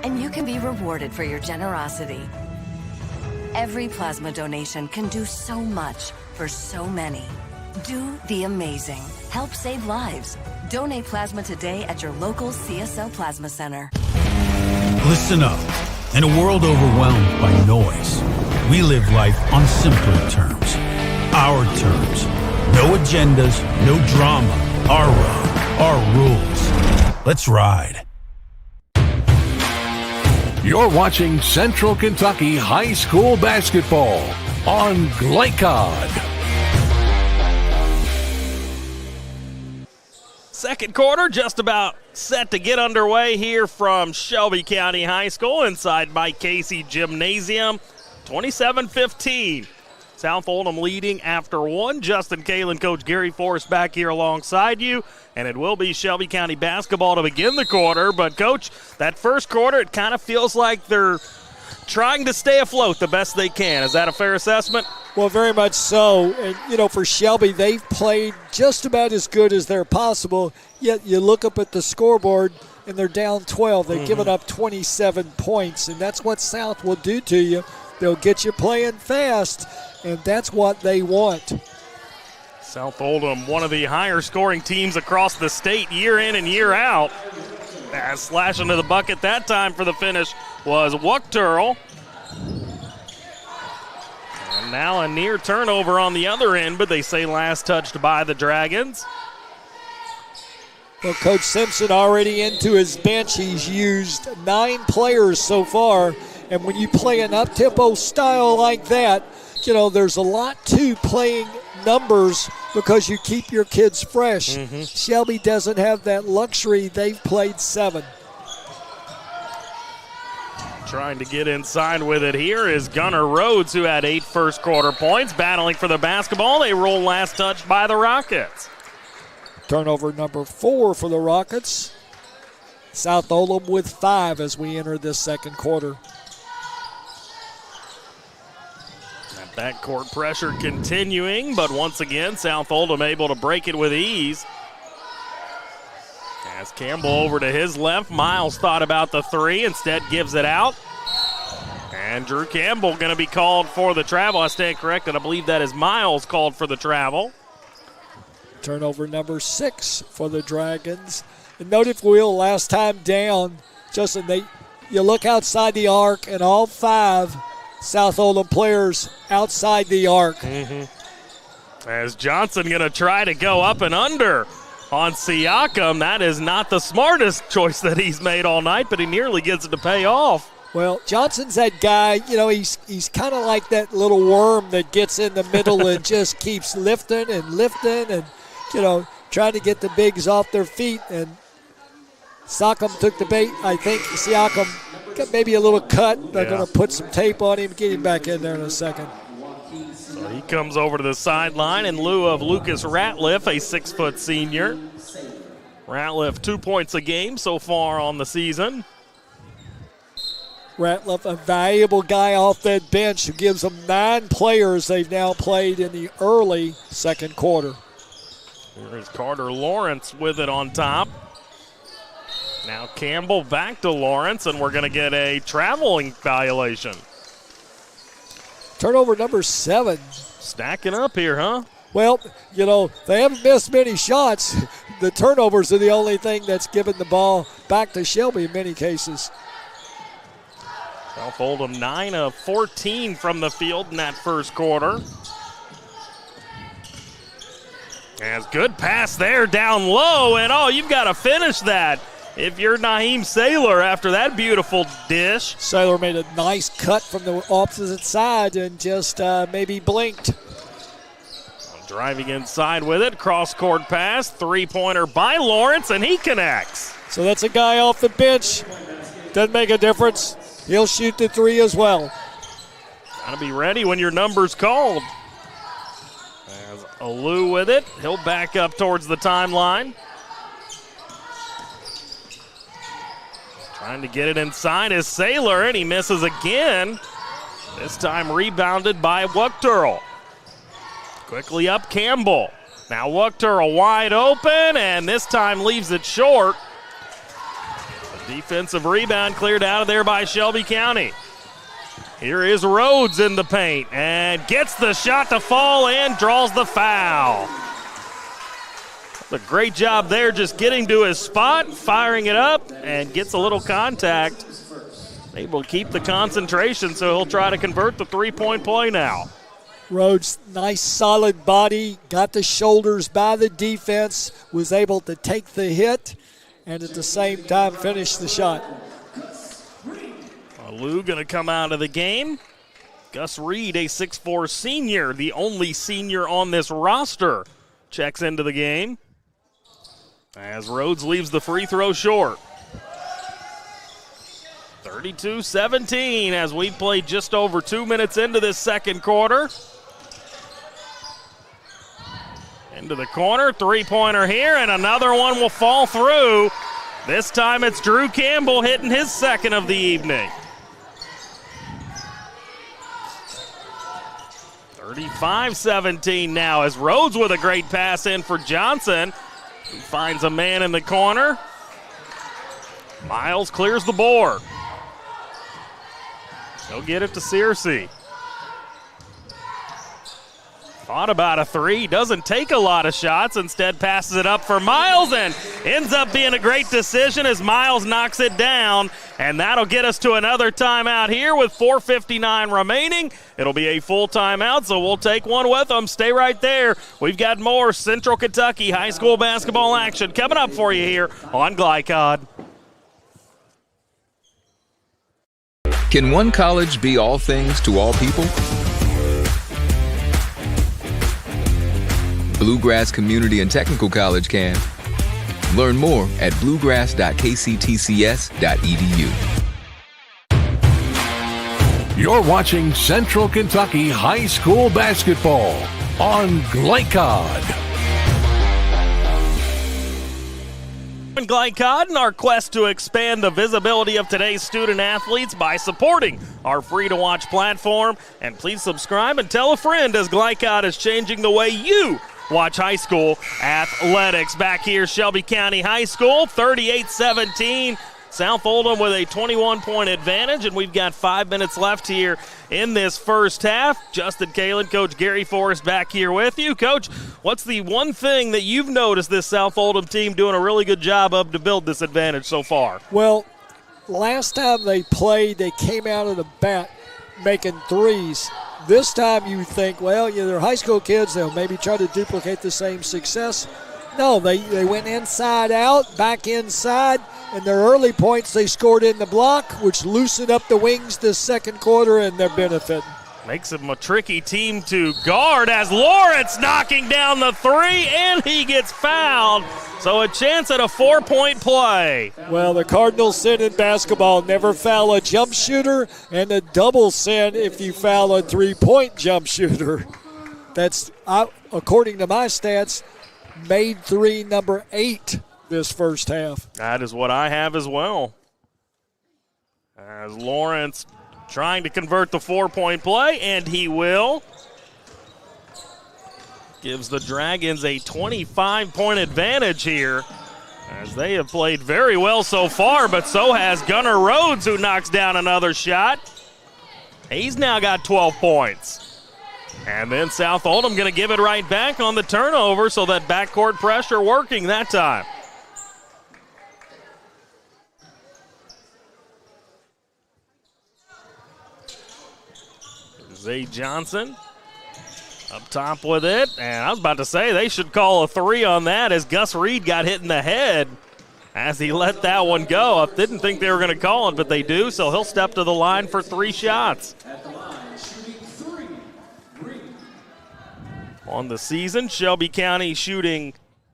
And you can be rewarded for your generosity. Every plasma donation can do so much for so many. Do the amazing. Help save lives. Donate plasma today at your local CSL Plasma Center. Listen up. In a world overwhelmed by noise, we live life on simpler terms. Our terms. No agendas, no drama. Our road, our rules. Let's ride. You're watching Central Kentucky High School Basketball on Glycod. Second quarter just about set to get underway here from Shelby County High School inside Mike Casey Gymnasium. 27-15. South Oldham leading after one. Justin Kalen, Coach Gary Forrest back here alongside you. And it will be Shelby County basketball to begin the quarter. But, Coach, that first quarter, it kind of feels like they're trying to stay afloat the best they can. Is that a fair assessment? Well, very much so. And, you know, for Shelby, they've played just about as good as they're possible. Yet you look up at the scoreboard, and they're down 12. They've given up 27 points, and that's what South will do to you. They'll get you playing fast, and that's what they want. South Oldham, one of the higher scoring teams across the state year in and year out. As slashing to the bucket that time for the finish was Wuchterl. And now a near turnover on the other end, but they say last touched by the Dragons. Well, Coach Simpson already into his bench. He's used 9 players so far. And when you play an up-tempo style like that, you know, there's a lot to playing numbers because you keep your kids fresh. Shelby doesn't have that luxury. They've played 7. Trying to get inside with it here is Gunnar Rhodes, who had 8 first quarter points, battling for the basketball. They roll last touch by the Rockets. Turnover number 4 for the Rockets. South Oldham with 5 as we enter this second quarter. Backcourt pressure continuing, but once again, South Oldham able to break it with ease. As Campbell over to his left, Miles thought about the 3, instead gives it out. And Drew Campbell going to be called for the travel. I stand corrected, I believe that is Miles called for the travel. Turnover number 6 for the Dragons. And note if we'll, last time down, Justin, you look outside the arc and all 5 South Oldham players outside the arc. As Johnson going to try to go up and under on Siakam. That is not the smartest choice that he's made all night, but he nearly gets it to pay off. Well, Johnson's that guy, you know, he's kind of like that little worm that gets in the middle and just keeps lifting and, you know, trying to get the bigs off their feet. And Siakam took the bait. I think Siakam got maybe a little cut. They're going to put some tape on him, get him back in there in a second. So he comes over to the sideline in lieu of Lucas Ratliff, a 6-foot senior. Ratliff 2 points a game so far on the season. Ratliff, a valuable guy off that bench who gives them 9 players they've now played in the early second quarter. Here's Carter Lawrence with it on top. Now Campbell back to Lawrence, and we're going to get a traveling violation. Turnover number 7. Stacking up here, huh? Well, you know, they haven't missed many shots. The turnovers are the only thing that's given the ball back to Shelby in many cases. South Oldham 9 of 14 from the field in that first quarter. As good pass there down low, and you've got to finish that if you're Naheem Saylor after that beautiful dish. Saylor made a nice cut from the opposite side and just maybe blinked. Driving inside with it, cross-court pass, 3-pointer by Lawrence, and he connects. So that's a guy off the bench. Doesn't make a difference. He'll shoot the 3 as well. Got to be ready when your number's called. As Alou with it, he'll back up towards the timeline. Trying to get it inside is Saylor, and he misses again. This time rebounded by Wuchterl. Quickly up Campbell. Now Wuchterl wide open, and this time leaves it short. The defensive rebound cleared out of there by Shelby County. Here is Rhodes in the paint, and gets the shot to fall and draws the foul. A great job there, just getting to his spot, firing it up, and gets a little contact. Able to keep the concentration, so he'll try to convert the 3-point play now. Rhodes, nice solid body, got the shoulders by the defense, was able to take the hit, and at the same time finish the shot. Lou going to come out of the game. Gus Reed, a 6'4 senior, the only senior on this roster, checks into the game as Rhodes leaves the free throw short. 32-17 as we play just over 2 minutes into this second quarter. Into the corner, three-pointer here, and another one will fall through. This time it's Drew Campbell hitting his second of the evening. 35-17 now as Rhodes with a great pass in for Johnson, who finds a man in the corner. Miles clears the board. He'll get it to Searcy. Thought about a three, doesn't take a lot of shots, instead passes it up for Miles and ends up being a great decision as Miles knocks it down, and that'll get us to another timeout here with 4:59 remaining. It'll be a full timeout, so we'll take one with them. Stay right there. We've got more Central Kentucky high school basketball action coming up for you here on Glycod. Can one college be all things to all people? Bluegrass Community and Technical College can. Learn more at bluegrass.kctcs.edu. You're watching Central Kentucky High School Basketball on Glycod. Glycod in our quest to expand the visibility of today's student athletes by supporting our free-to-watch platform. And please subscribe and tell a friend as Glycod is changing the way you watch high school athletics. Back here, Shelby County High School, 38-17. South Oldham with a 21-point advantage, and we've got 5 minutes left here in this first half. Justin Kalen, Coach Gary Forrest back here with you. Coach, what's the one thing that you've noticed this South Oldham team doing a really good job of to build this advantage so far? Well, last time they played, they came out of the bat making threes. This time you think, well, they're high school kids. They'll maybe try to duplicate the same success. No, they went inside out, back inside, and their early points they scored in the block, which loosened up the wings this second quarter, and they're benefiting. Makes them a tricky team to guard as Lawrence knocking down the three, and he gets fouled. So a chance at a 4-point play. Well, the Cardinal sin in basketball, never foul a jump shooter, and a double sin if you foul a three-point jump shooter. That's, according to my stats, made three number 8 this first half. That is what I have as well. As Lawrence trying to convert the 4-point play, and he will. Gives the Dragons a 25-point advantage here, as they have played very well so far, but so has Gunnar Rhodes, who knocks down another shot. He's now got 12 points. And then South Oldham going to give it right back on the turnover, so that backcourt pressure working that time. Zay Johnson up top with it, and I was about to say they should call a three on that as Gus Reed got hit in the head as he let that one go. I didn't think they were going to call it, but they do, so he'll step to the line for 3 shots. On the season, Shelby County shooting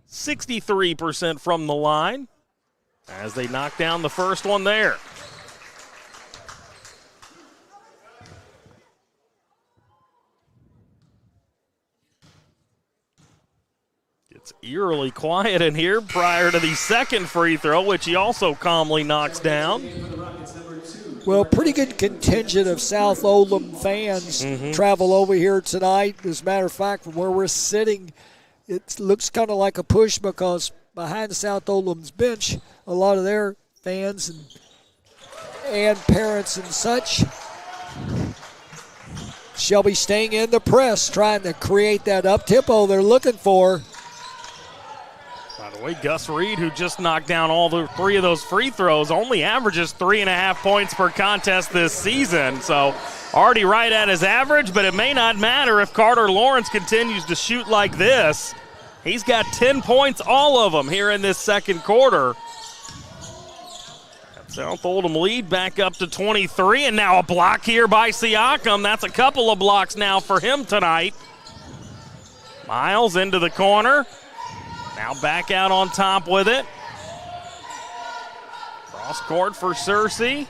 63% from the line as they knock down the first one there. It's eerily quiet in here prior to the second free throw, which he also calmly knocks down. Well, pretty good contingent of South Oldham fans travel over here tonight. As a matter of fact, from where we're sitting, it looks kind of like a push because behind South Oldham's bench, a lot of their fans and parents and such. Shelby staying in the press, trying to create that up-tempo they're looking for. By the way, Gus Reed, who just knocked down all 3 of those free throws, only averages 3.5 points per contest this season. So already right at his average, but it may not matter if Carter Lawrence continues to shoot like this. He's got 10 points, all of them, here in this second quarter. South Oldham lead back up to 23, and now a block here by Siakam. That's a couple of blocks now for him tonight. Miles into the corner. Now back out on top with it. Cross court for Searcy.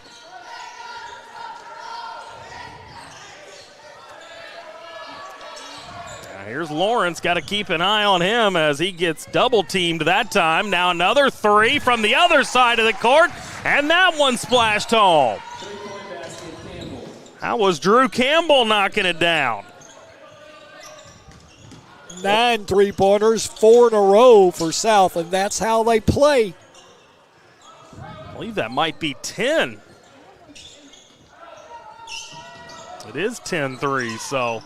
Now here's Lawrence. Got to keep an eye on him as he gets double teamed that time. Now another three from the other side of the court, and that one splashed home. How was Drew Campbell knocking it down? 9 3-pointers, 4 in a row for South, and that's how they play. I believe that might be 10. It is 10 threes, so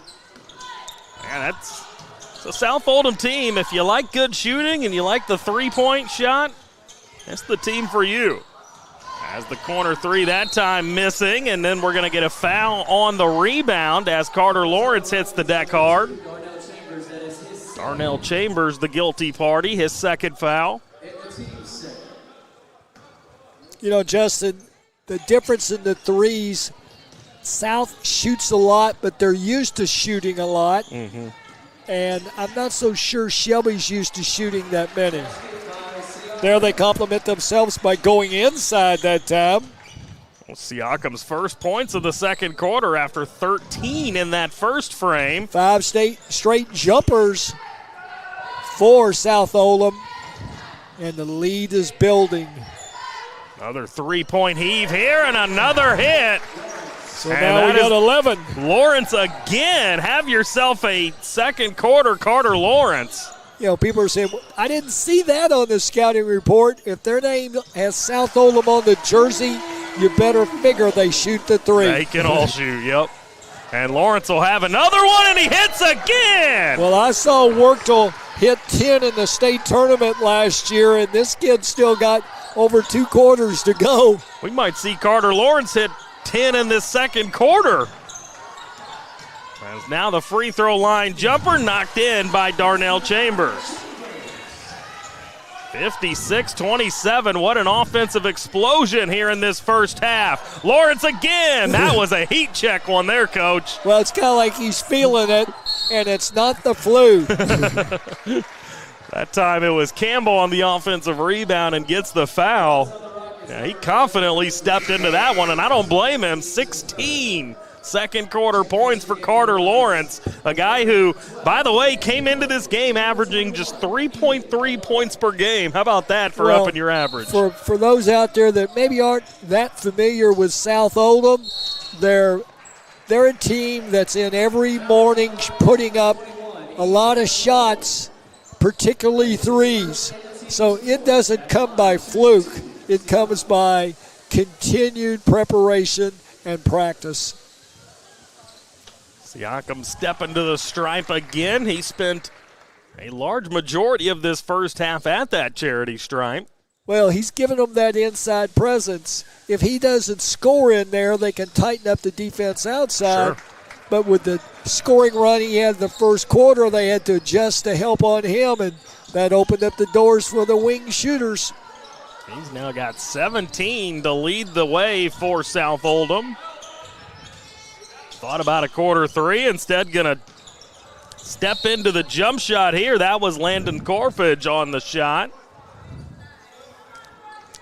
man, it's a South Oldham team. If you like good shooting and you like the three-point shot, that's the team for you. As the corner three that time missing, and then we're going to get a foul on the rebound as Carter Lawrence hits the deck hard. Darnell Chambers, the guilty party, his second foul. You know, Justin, the difference in the threes, South shoots a lot, but they're used to shooting a lot. Mm-hmm. And I'm not so sure Shelby's used to shooting that many. There they compliment themselves by going inside that time. Well, Siakam's first points of the second quarter after 13 in that first frame. 5 straight jumpers for South Oldham, and the lead is building. Another three-point heave here and another hit. So now we got 11. Lawrence again. Have yourself a second quarter Carter Lawrence. You know, people are saying, I didn't see that on the scouting report. If their name has South Oldham on the jersey, you better figure they shoot the three. They can all shoot, yep. And Lawrence will have another one, and he hits again. Well, I saw Worktel hit 10 in the state tournament last year, and this kid still got over 2 quarters to go. We might see Carter Lawrence hit 10 in this second quarter. As now the free throw line jumper knocked in by Darnell Chambers. 56-27. What an offensive explosion here in this first half. Lawrence again. That was a heat check one there, Coach. Well, it's kind of like he's feeling it, and it's not the flu. That time it was Campbell on the offensive rebound and gets the foul. Yeah, he confidently stepped into that one, and I don't blame him. 16 second quarter points for Carter Lawrence, a guy who, by the way, came into this game averaging just 3.3 points per game. How about that for upping your average? For those out there that maybe aren't that familiar with South Oldham, they're a team that's in every morning putting up a lot of shots, particularly threes. So it doesn't come by fluke. It comes by continued preparation and practice. Siakam stepping to the stripe again. He spent a large majority of this first half at that charity stripe. Well, he's given them that inside presence. If he doesn't score in there, they can tighten up the defense outside. Sure. But with the scoring run he had the first quarter, they had to adjust to help on him, and that opened up the doors for the wing shooters. He's now got 17 to lead the way for South Oldham. Thought about a quarter three, instead gonna step into the jump shot here. That was Landon Corfage on the shot.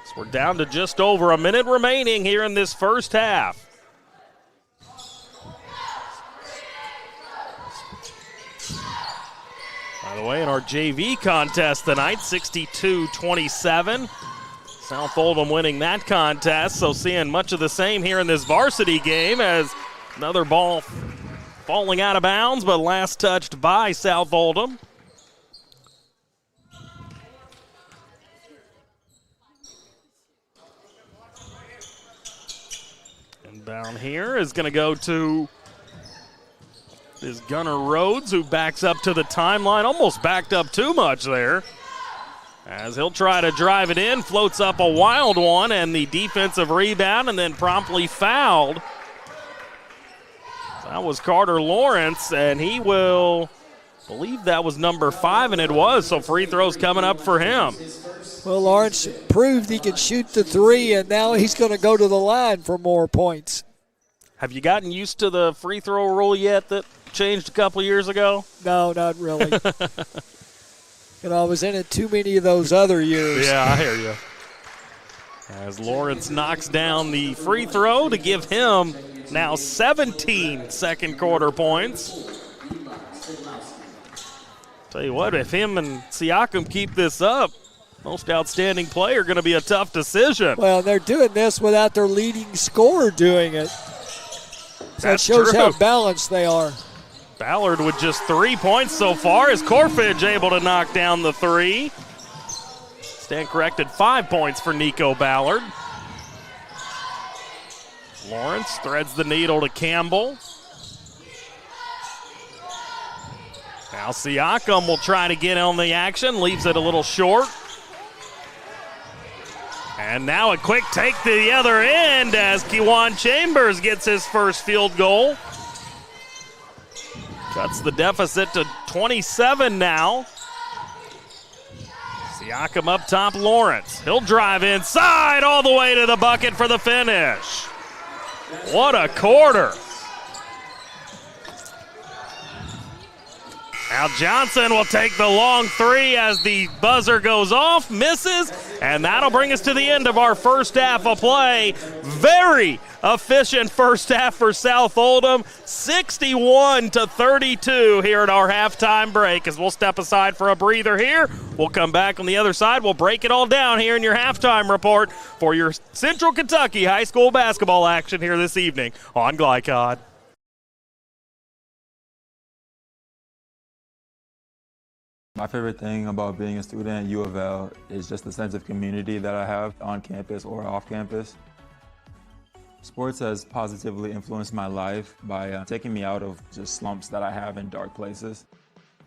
So we're down to just over a minute remaining here in this first half. By the way, in our JV contest tonight, 62-27. South Oldham winning that contest, so seeing much of the same here in this varsity game as another ball falling out of bounds, but last touched by South Oldham. And down here is going to go to is Gunnar Rhodes, who backs up to the timeline, almost backed up too much there. As he'll try to drive it in, floats up a wild one, and the defensive rebound, and then promptly fouled. That was Carter Lawrence, and he will believe that was number 5, and it was, so free throws coming up for him. Well, Lawrence proved he can shoot the three, and now he's going to go to the line for more points. Have you gotten used to the free throw rule yet that changed a couple years ago? No, not really. I was in it too many of those other years. Yeah, I hear you. As Lawrence knocks down the free throw to give him now 17 second quarter points. Tell you what, if him and Siakam keep this up, most outstanding player going to be a tough decision. Well, they're doing this without their leading scorer doing it. So that shows how balanced they are. Ballard with just 3 points so far. Is Corfidge able to knock down the three? Stand corrected, 5 points for Nico Ballard. Lawrence threads the needle to Campbell. Now Siakam will try to get on the action, leaves it a little short. And now a quick take to the other end as Kiwan Chambers gets his first field goal. Cuts the deficit to 27 now. Siakam up top, Lawrence. He'll drive inside all the way to the bucket for the finish. What a quarter. Now Johnson will take the long three as the buzzer goes off, misses, and that'll bring us to the end of our first half of play. Very efficient first half for South Oldham, 61-32 here at our halftime break. As we'll step aside for a breather here, we'll come back on the other side. We'll break it all down here in your halftime report for your Central Kentucky high school basketball action here this evening on Glycod. My favorite thing about being a student at U of L is just the sense of community that I have on campus or off campus. Sports has positively influenced my life by taking me out of just slumps that I have in dark places.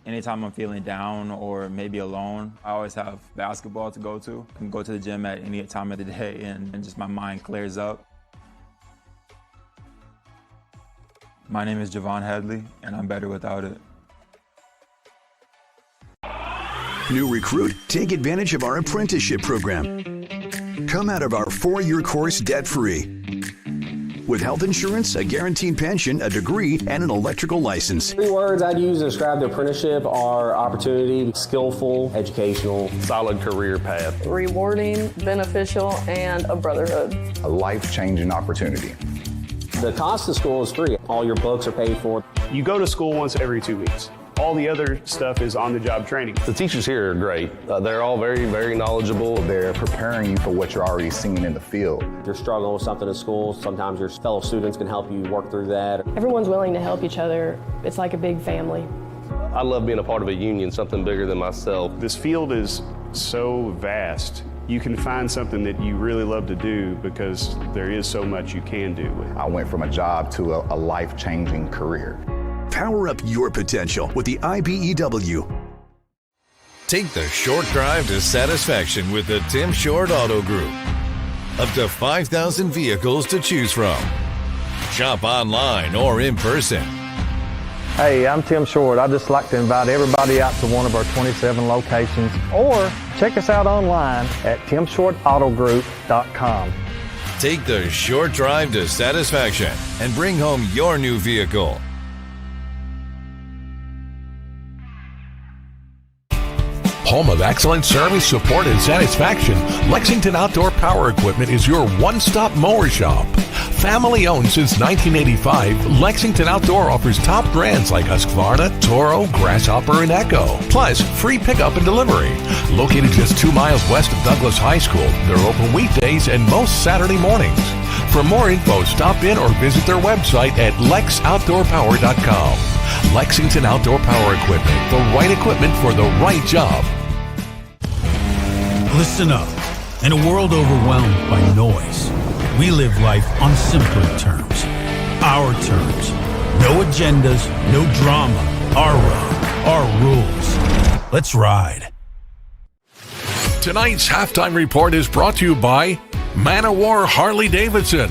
Anytime I'm feeling down or maybe alone, I always have basketball to go to. I can go to the gym at any time of the day and just my mind clears up. My name is Javon Hadley, and I'm better without it. New recruit? Take advantage of our apprenticeship program. Come out of our 4-year course debt-free. With health insurance, a guaranteed pension, a degree, and an electrical license. 3 words I'd use to describe the apprenticeship are opportunity, skillful, educational, solid career path, rewarding, beneficial, and a brotherhood. A life-changing opportunity. The cost of school is free. All your books are paid for. You go to school once every 2 weeks. All the other stuff is on-the-job training. The teachers here are great. They're all very, very knowledgeable. They're preparing you for what you're already seeing in the field. If you're struggling with something in school, sometimes your fellow students can help you work through that. Everyone's willing to help each other. It's like a big family. I love being a part of a union, something bigger than myself. This field is so vast. You can find something that you really love to do because there is so much you can do with it. I went from a job to a life-changing career. Power up your potential with the IBEW. Take the short drive to satisfaction with the Tim Short Auto Group. Up to 5,000 vehicles to choose from. Shop online or in person. Hey, I'm Tim Short. I'd just like to invite everybody out to one of our 27 locations, or check us out online at timshortautogroup.com. Take the short drive to satisfaction and bring home your new vehicle. Home of excellent service, support, and satisfaction, Lexington Outdoor Power Equipment is your one-stop mower shop. Family owned since 1985, Lexington Outdoor offers top brands like Husqvarna, Toro, Grasshopper, and Echo. Plus, free pickup and delivery. Located just 2 miles west of Douglas High School, they're open weekdays and most Saturday mornings. For more info, stop in or visit their website at lexoutdoorpower.com. Lexington Outdoor Power Equipment, the right equipment for the right job. Listen up. In a world overwhelmed by noise, we live life on simpler terms. Our terms. No agendas, no drama. Our road, our rules. Let's ride. Tonight's halftime report is brought to you by Man O' War Harley-Davidson,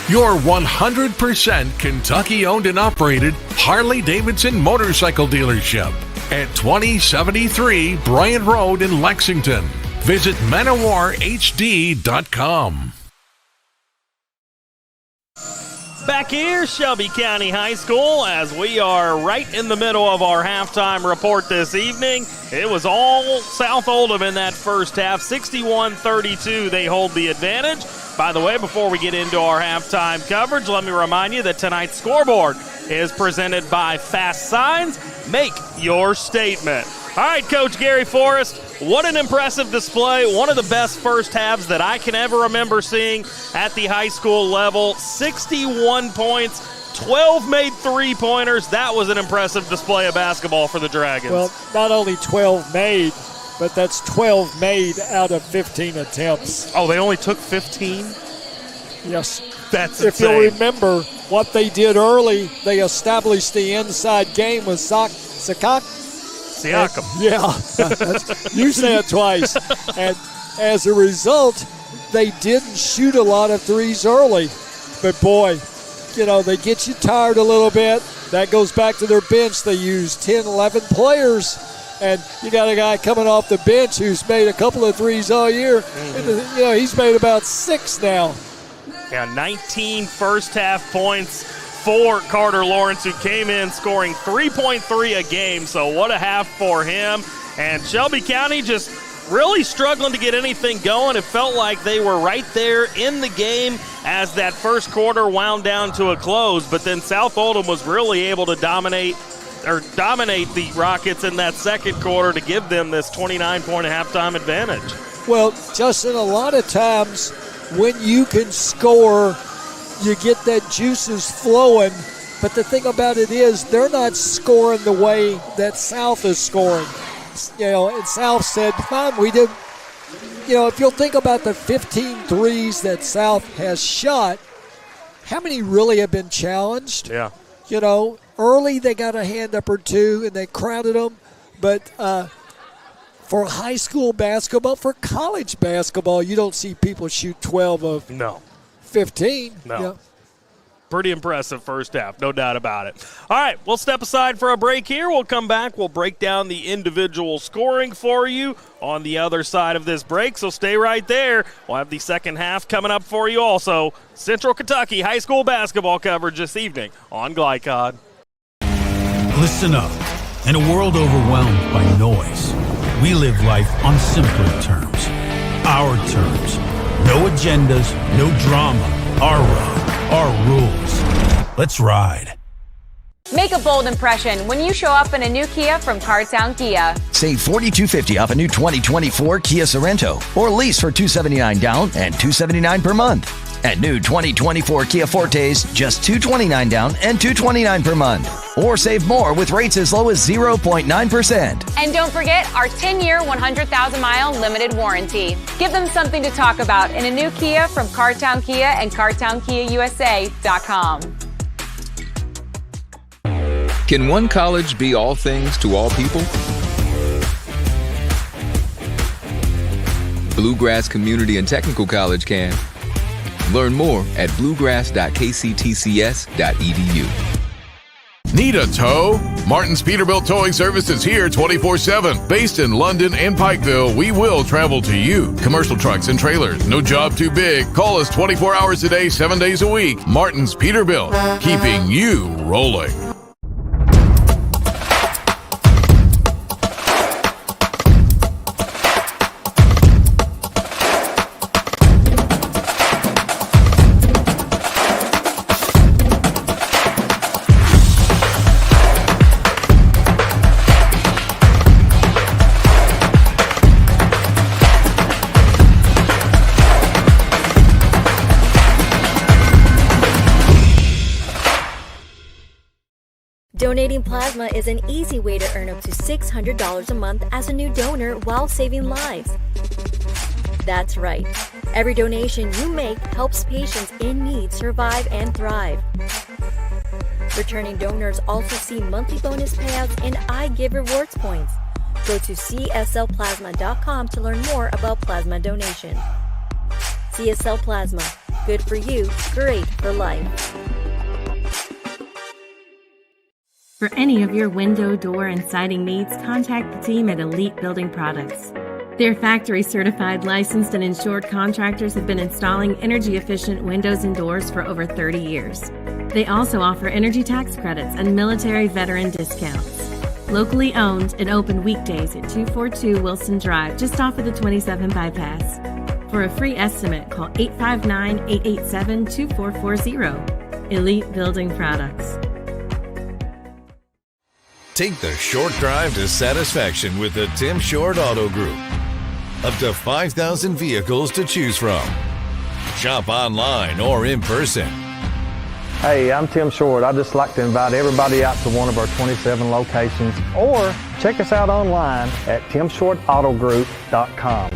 your 100% Kentucky-owned and operated Harley-Davidson motorcycle dealership at 2073 Bryant Road in Lexington. Visit ManowarHD.com. Back here, Shelby County High School, as we are right in the middle of our halftime report this evening. It was all South Oldham in that first half. 61-32, they hold the advantage. By the way, before we get into our halftime coverage, let me remind you that tonight's scoreboard is presented by Fast Signs. Make your statement. All right, Coach Gary Forrest, what an impressive display. One of the best first halves that I can ever remember seeing at the high school level. 61 points, 12 made three-pointers. That was an impressive display of basketball for the Dragons. Well, not only 12 made, but that's 12 made out of 15 attempts. Oh, they only took 15? Yes. That's if insane. you'll remember what they did early, they established the inside game with Siakam. Yeah, you said it twice. And as a result, they didn't shoot a lot of threes early. But boy, they get you tired a little bit. That goes back to their bench. They use 10, 11 players. And you got a guy coming off the bench who's made a couple of threes all year. Mm-hmm. And, he's made about 6 now. Yeah, 19 first half points for Carter Lawrence, who came in scoring 3.3 a game. So what a half for him. And Shelby County just really struggling to get anything going. It felt like they were right there in the game as that first quarter wound down to a close. But then South Oldham was really able to dominate the Rockets in that second quarter to give them this 29-point halftime advantage. Well, Justin, a lot of times when you can score, you get that juices flowing. But the thing about it is they're not scoring the way that South is scoring. And South said, fine, we did. If you'll think about the 15 threes that South has shot, how many really have been challenged? Yeah. Early they got a hand up or two and they crowded them. But for high school basketball, for college basketball, you don't see people shoot 12 of 15. No. Yeah. Pretty impressive first half, no doubt about it. All right, we'll step aside for a break here. We'll come back. We'll break down the individual scoring for you on the other side of this break, so stay right there. We'll have the second half coming up for you also. Central Kentucky high school basketball coverage this evening on Glycod. Listen up. In a world overwhelmed by noise, we live life on simpler terms. Our terms. No agendas, no drama. Our road, our rules. Let's ride. Make a bold impression when you show up in a new Kia from Cartown Kia. Save $4,250 off a new 2024 Kia Sorento or lease for $279 down and $279 per month. And new 2024 Kia Fortes, just $229 down and $229 per month. Or save more with rates as low as 0.9%. And don't forget our 10-year, 100,000-mile limited warranty. Give them something to talk about in a new Kia from Cartown Kia and CartownKiaUSA.com. Can one college be all things to all people? Bluegrass Community and Technical College can. Learn more at bluegrass.kctcs.edu. Need a tow? Martin's Peterbilt Towing Service is here 24/7. Based in London and Pikeville, we will travel to you. Commercial trucks and trailers, no job too big. Call us 24 hours a day, 7 days a week. Martin's Peterbilt, keeping you rolling. Donating plasma is an easy way to earn up to $600 a month as a new donor while saving lives. That's right. Every donation you make helps patients in need survive and thrive. Returning donors also see monthly bonus payouts and I Give Rewards points. Go to cslplasma.com to learn more about plasma donation. CSL Plasma. Good for you, great for life. For any of your window, door, and siding needs, contact the team at Elite Building Products. Their factory-certified, licensed, and insured contractors have been installing energy-efficient windows and doors for over 30 years. They also offer energy tax credits and military veteran discounts. Locally owned and open weekdays at 242 Wilson Drive, just off of the 27 bypass. For a free estimate, call 859-887-2440. Elite Building Products. Take the short drive to satisfaction with the Tim Short Auto Group. Up to 5,000 vehicles to choose from. Shop online or in person. Hey, I'm Tim Short. I'd just like to invite everybody out to one of our 27 locations, or check us out online at timshortautogroup.com.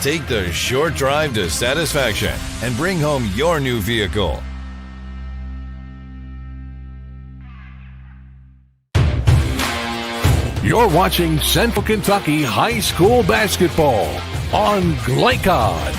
Take the short drive to satisfaction and bring home your new vehicle. You're watching Central Kentucky High School Basketball on Glycod.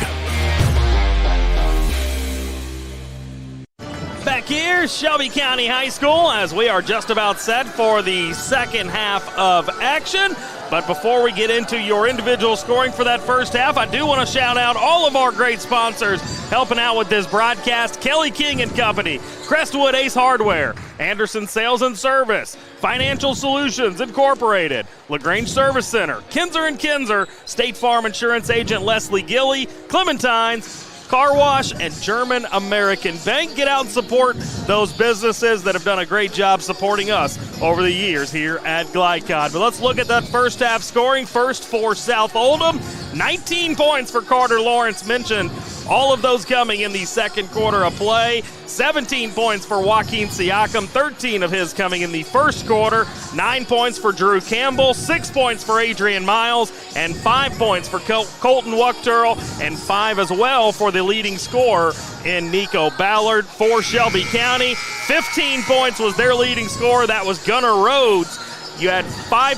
Back here, Shelby County High School, as we are just about set for the second half of action. But before we get into your individual scoring for that first half, I do want to shout out all of our great sponsors helping out with this broadcast. Kelly King and Company, Crestwood Ace Hardware, Anderson Sales and Service, Financial Solutions Incorporated, LaGrange Service Center, Kinzer & Kinzer, State Farm Insurance Agent Leslie Gilly, Clementine's, Car Wash, and German American Bank. Get out and support those businesses that have done a great job supporting us over the years here at Glycod. But let's look at that first half scoring. First for South Oldham, 19 points for Carter Lawrence, mentioned all of those coming in the second quarter of play. 17 points for Joaquin Siakam, 13 of his coming in the first quarter. 9 points for Drew Campbell, 6 points for Adrian Miles, and 5 points for Colton Wuchterl, and 5 as well for the leading scorer in Nico Ballard. For Shelby County, 15 points was their leading scorer. That was Gunnar Rhodes. You had 4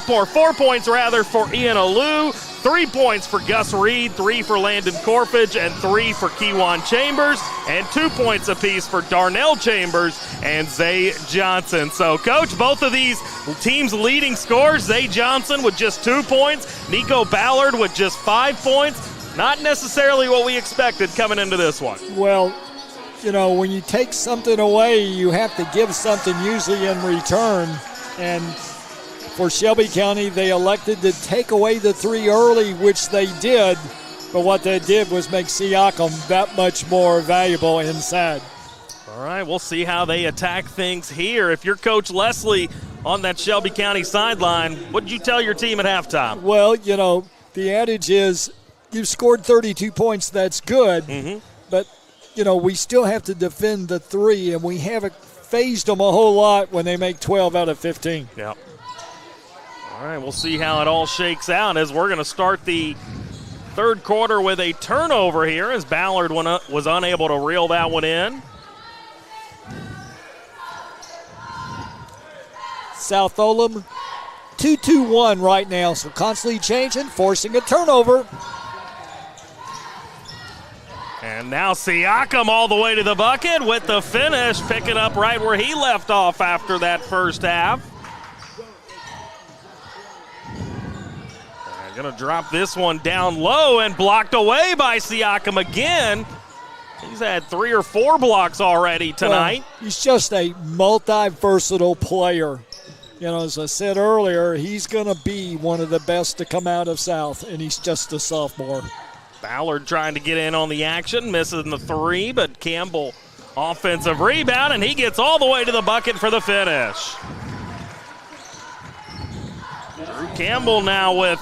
points for Ian Alou, 3 points for Gus Reed, 3 for Landon Corpage, and 3 for Kewan Chambers, and 2 points apiece for Darnell Chambers and Zay Johnson. So, Coach, both of these teams' leading scorers, Zay Johnson with just 2 points, Nico Ballard with just 5 points. Not necessarily what we expected coming into this one. Well, you know, when you take something away, you have to give something usually in return. And for Shelby County, they elected to take away the 3 early, which they did. But what they did was make Siakam that much more valuable inside. All right, we'll see how they attack things here. If you're Coach Leslie on that Shelby County sideline, what did you tell your team at halftime? Well, you know, the adage is you've scored 32 points, that's good. Mm-hmm. But, you know, we still have to defend the 3, and we haven't phased them a whole lot when they make 12 out of 15. Yep. All right, we'll see how it all shakes out as we're going to start the third quarter with a turnover here as Ballard was unable to reel that one in. South Oldham 2-2-1 right now, so constantly changing, forcing a turnover. And now Siakam all the way to the bucket with the finish, picking up right where he left off after that first half. Going to drop this one down low and blocked away by Siakam again. He's had 3 or 4 blocks already tonight. Well, he's just a multi-versatile player. You know, as I said earlier, he's going to be one of the best to come out of South, and he's just a sophomore. Ballard trying to get in on the action, missing the 3, but Campbell offensive rebound, and he gets all the way to the bucket for the finish. Drew Campbell now with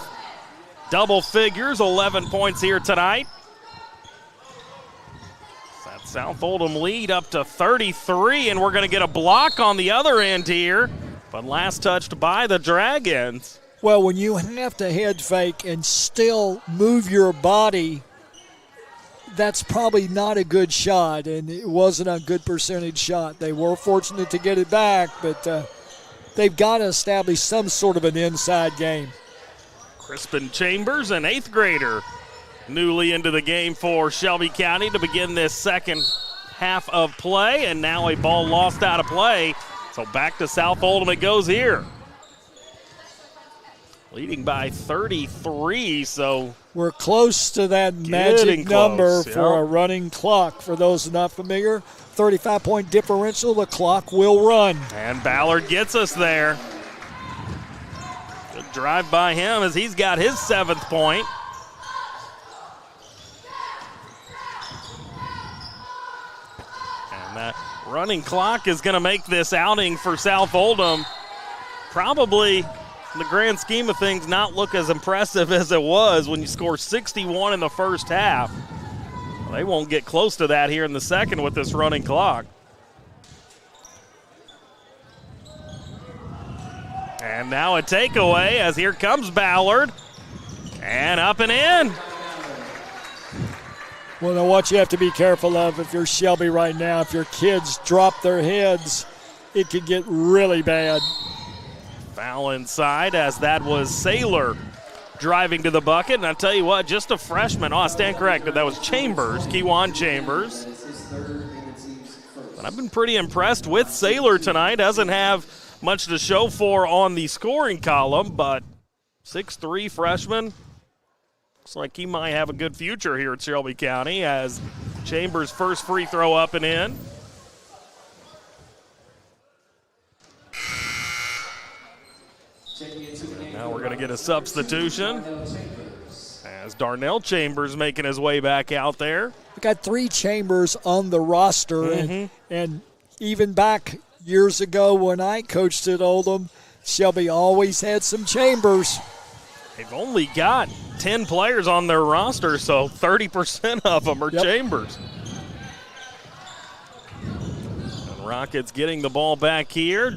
double figures, 11 points here tonight. That South Oldham lead up to 33, and we're going to get a block on the other end here, but last touched by the Dragons. Well, when you have to head fake and still move your body, that's probably not a good shot, and it wasn't a good percentage shot. They were fortunate to get it back, but they've got to establish some sort of an inside game. Crispin Chambers, an 8th grader, newly into the game for Shelby County to begin this second half of play, and now a ball lost out of play. So back to South Oldham it goes here. leading by 33, so we're close to that magic number for a running clock. For those not familiar, 35-point differential, the clock will run. And Ballard gets us there. Good drive by him as he's got his 7th point. And that running clock is going to make this outing for South Oldham probably, in the grand scheme of things, not look as impressive as it was when you score 61 in the first half. They won't get close to that here in the second with this running clock. And now a takeaway as here comes Ballard. And up and in. Well, now what you have to be careful of if you're Shelby right now, if your kids drop their heads, it could get really bad. Foul inside as that was Saylor driving to the bucket. And I'll tell you what, just a freshman. Oh, I stand corrected. That was Chambers, Kewan Chambers. But I've been pretty impressed with Saylor tonight. Doesn't have much to show for on the scoring column, but 6'3" freshman. Looks like he might have a good future here at Shelby County as Chambers' first free throw up and in. Now we're going to get a substitution as Darnell Chambers making his way back out there. We got 3 Chambers on the roster, and even back years ago when I coached at Oldham, Shelby always had some Chambers. They've only got 10 players on their roster, so 30% of them are Chambers. And Rockets getting the ball back here.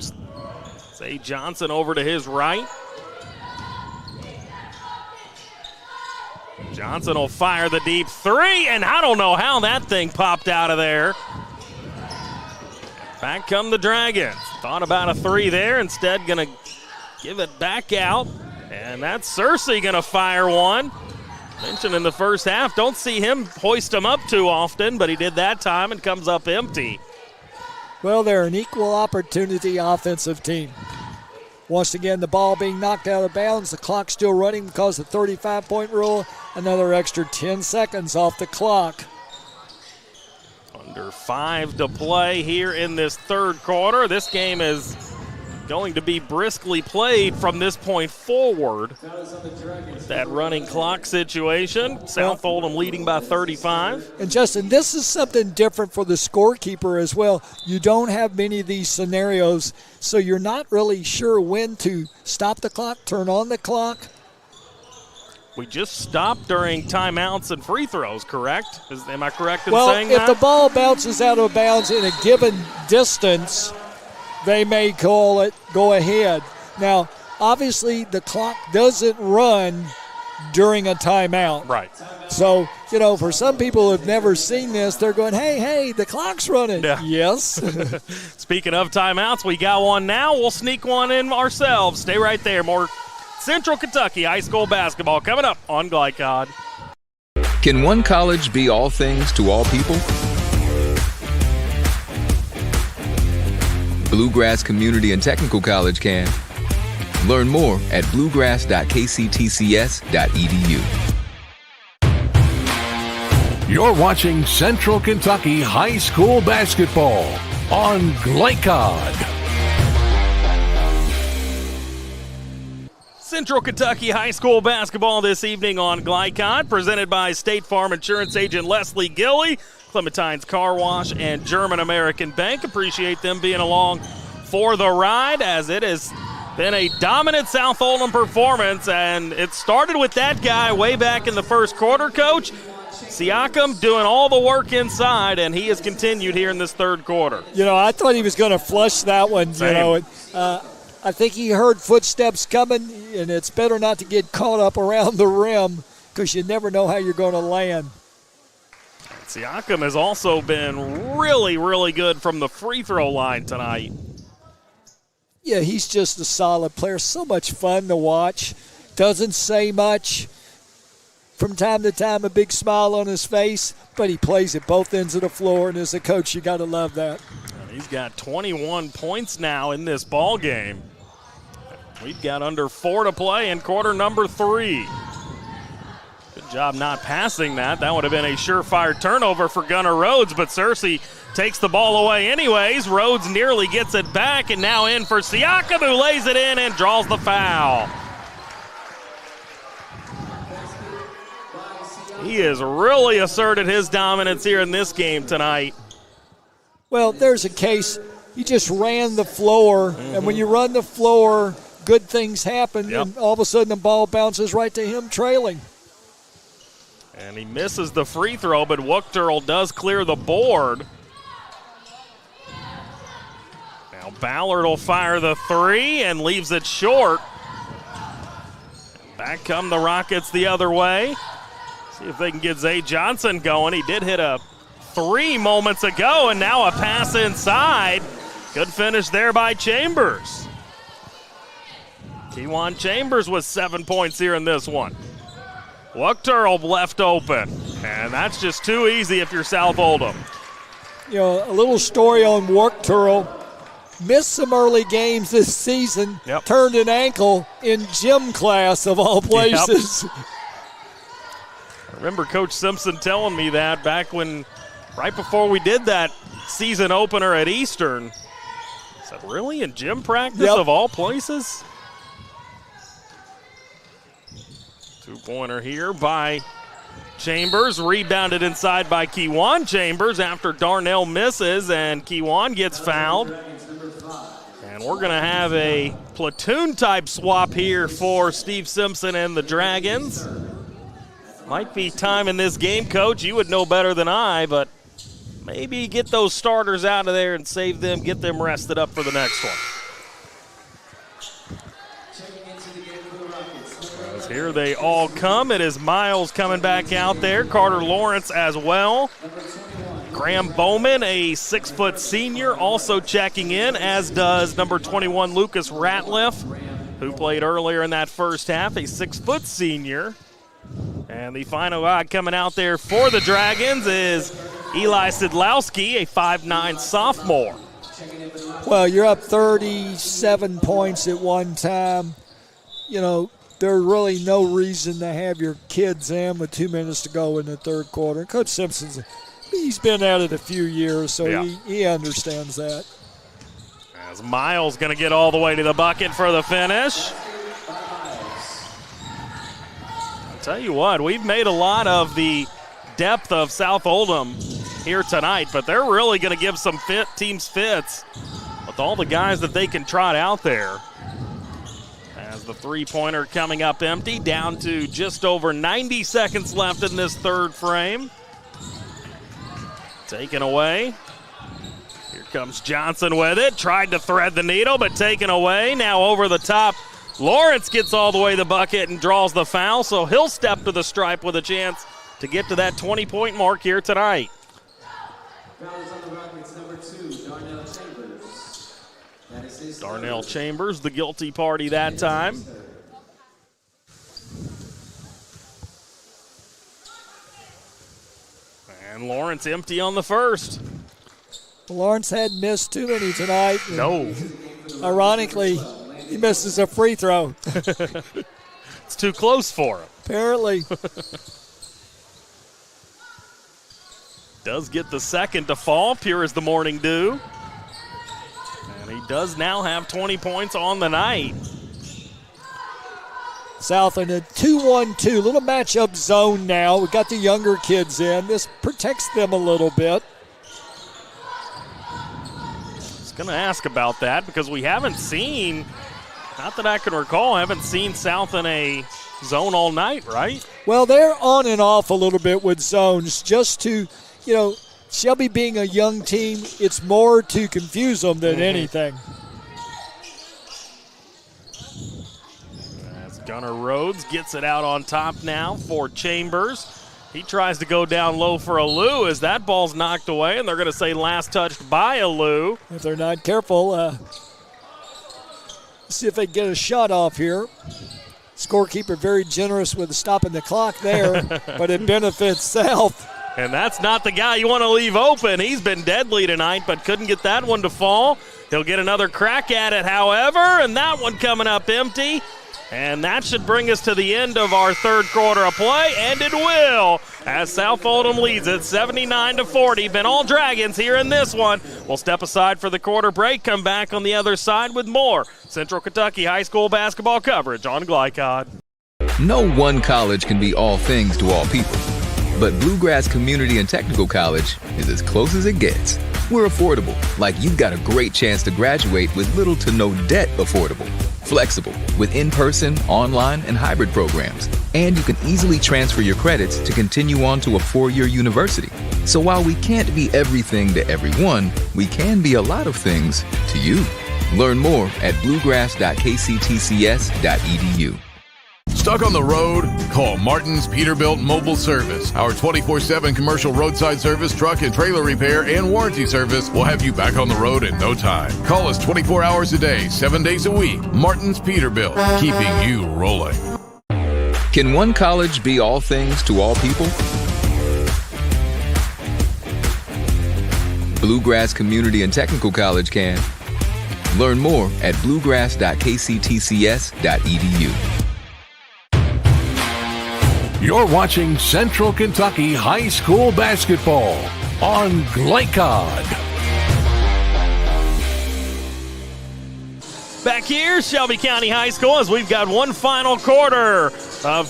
Zay Johnson over to his right. Johnson will fire the deep 3, and I don't know how that thing popped out of there. Back come the Dragons. Thought about a 3 there, instead going to give it back out. And that's Searcy going to fire one. Mentioned in the first half, don't see him hoist them up too often, but he did that time and comes up empty. Well, they're an equal opportunity offensive team. Once again, the ball being knocked out of bounds. The clock still running because of the 35-point rule. Another extra 10 seconds off the clock. Under 5 to play here in this third quarter. This game is going to be briskly played from this point forward. That running clock situation. South Oldham leading by 35. And Justin, this is something different for the scorekeeper as well. You don't have many of these scenarios, so you're not really sure when to stop the clock, turn on the clock. We just stopped during timeouts and free throws, correct? Am I correct in saying that? Well, if the ball bounces out of bounds in a given distance, they may call it go ahead. Now, obviously, the clock doesn't run during a timeout. Right. So, for some people who have never seen this, they're going, hey, the clock's running. Yeah. Yes. Speaking of timeouts, we got one now. We'll sneak one in ourselves. Stay right there. More Central Kentucky high school basketball coming up on Glycod. Can one college be all things to all people? Bluegrass Community and Technical College can. Learn more at bluegrass.kctcs.edu. You're watching Central Kentucky High School Basketball on Glycod. Central Kentucky High School basketball this evening on Glycod, presented by State Farm Insurance Agent Leslie Gilly, Clementine's Car Wash, and German American Bank. Appreciate them being along for the ride, as it has been a dominant South Oldham performance, and it started with that guy way back in the first quarter, Coach. Siakam doing all the work inside, and he has continued here in this third quarter. I thought he was going to flush that one. Same. I think he heard footsteps coming, and it's better not to get caught up around the rim because you never know how you're going to land. Siakam has also been really, really good from the free throw line tonight. Yeah, he's just a solid player. So much fun to watch. Doesn't say much. From time to time, a big smile on his face, but he plays at both ends of the floor, and as a coach, you got to love that. He's got 21 points now in this ball game. We've got under 4 to play in quarter number 3. Good job not passing that. That would have been a surefire turnover for Gunnar Rhodes, but Cersei takes the ball away anyways. Rhodes nearly gets it back, and now in for Siakam, who lays it in and draws the foul. He has really asserted his dominance here in this game tonight. Well, there's a case. He just ran the floor, and when you run the floor, good things happen, and all of a sudden the ball bounces right to him trailing. And he misses the free throw, but Wuchterl does clear the board. Now Ballard will fire the 3 and leaves it short. Back come the Rockets the other way. See if they can get Zay Johnson going. He did hit a 3 moments ago, and now a pass inside. Good finish there by Chambers. Kewan Chambers with 7 points here in this one. Wuchterl left open, and that's just too easy if you're South Oldham. You know, a little story on Wuchterl. Missed some early games this season, turned an ankle in gym class of all places. I remember Coach Simpson telling me that back when, right before we did that season opener at Eastern. I said, really, in gym practice of all places? 2-pointer here by Chambers, rebounded inside by Kewan Chambers after Darnell misses, and Kewan gets fouled. And we're going to have a platoon-type swap here for Steve Simpson and the Dragons. Might be time in this game, Coach. You would know better than I, but maybe get those starters out of there and save them, get them rested up for the next one. As here they all come. It is Miles coming back out there. Carter Lawrence as well. Graham Bowman, a 6-foot senior, also checking in, as does number 21 Lucas Ratliff, who played earlier in that first half, a 6-foot senior. And the final guy coming out there for the Dragons is Eli Sidlowski, a 5'9 sophomore. Well, you're up 37 points at one time. You know, there's really no reason to have your kids in with 2 minutes to go in the third quarter. Coach Simpson's, he's been at it a few years, so he understands that. As Miles going to get all the way to the bucket for the finish. I'll tell you what, we've made a lot of the depth of South Oldham here tonight, but they're really going to give some teams fits with all the guys that they can trot out there. As the 3-pointer coming up empty, down to just over 90 seconds left in this third frame. Taken away. Here comes Johnson with it. Tried to thread the needle, but taken away. Now over the top. Lawrence gets all the way to the bucket and draws the foul, so he'll step to the stripe with a chance to get to that 20-point mark here tonight. Darnell Chambers, the guilty party that time. And Lawrence empty on the first. Lawrence hadn't missed too many tonight. No. Ironically, he misses a free throw. It's too close for him. Apparently. Does get the second to fall, pure as the morning dew. And he does now have 20 points on the night. South in a 2-1-2, little matchup zone now. We've got the younger kids in. This protects them a little bit. I was going to ask about that because we haven't seen, not that I can recall, I haven't seen South in a zone all night, right? Well, they're on and off a little bit with zones just to, you know, Shelby being a young team, it's more to confuse them than anything. As Gunnar Rhodes gets it out on top now for Chambers. He tries to go down low for Alou as that ball's knocked away, and they're going to say last touched by Alou. If they're not careful, see if they get a shot off here. Scorekeeper very generous with stopping the clock there, but it benefits South. And that's not the guy you want to leave open. He's been deadly tonight, but couldn't get that one to fall. He'll get another crack at it, however, and that one coming up empty. And that should bring us to the end of our third quarter of play, and it will, as South Oldham leads it 79-40. Been all Dragons here in this one. We'll step aside for the quarter break, come back on the other side with more Central Kentucky high school basketball coverage on Glycod. No one college can be all things to all people, but Bluegrass Community and Technical College is as close as it gets. We're affordable, like you've got a great chance to graduate with little to no debt. Affordable, flexible, with in-person, online, and hybrid programs. And you can easily transfer your credits to continue on to a 4-year university. So while we can't be everything to everyone, we can be a lot of things to you. Learn more at bluegrass.kctcs.edu. Stuck on the road? Call Martin's Peterbilt Mobile Service. Our 24/7 commercial roadside service, truck and trailer repair, and warranty service will have you back on the road in no time. Call us 24 hours a day, 7 days a week. Martin's Peterbilt, keeping you rolling. Can one college be all things to all people? Bluegrass Community and Technical College can. Learn more at bluegrass.kctcs.edu. You're watching Central Kentucky High School Basketball on Glycod. Back here, Shelby County High School, as we've got one final quarter of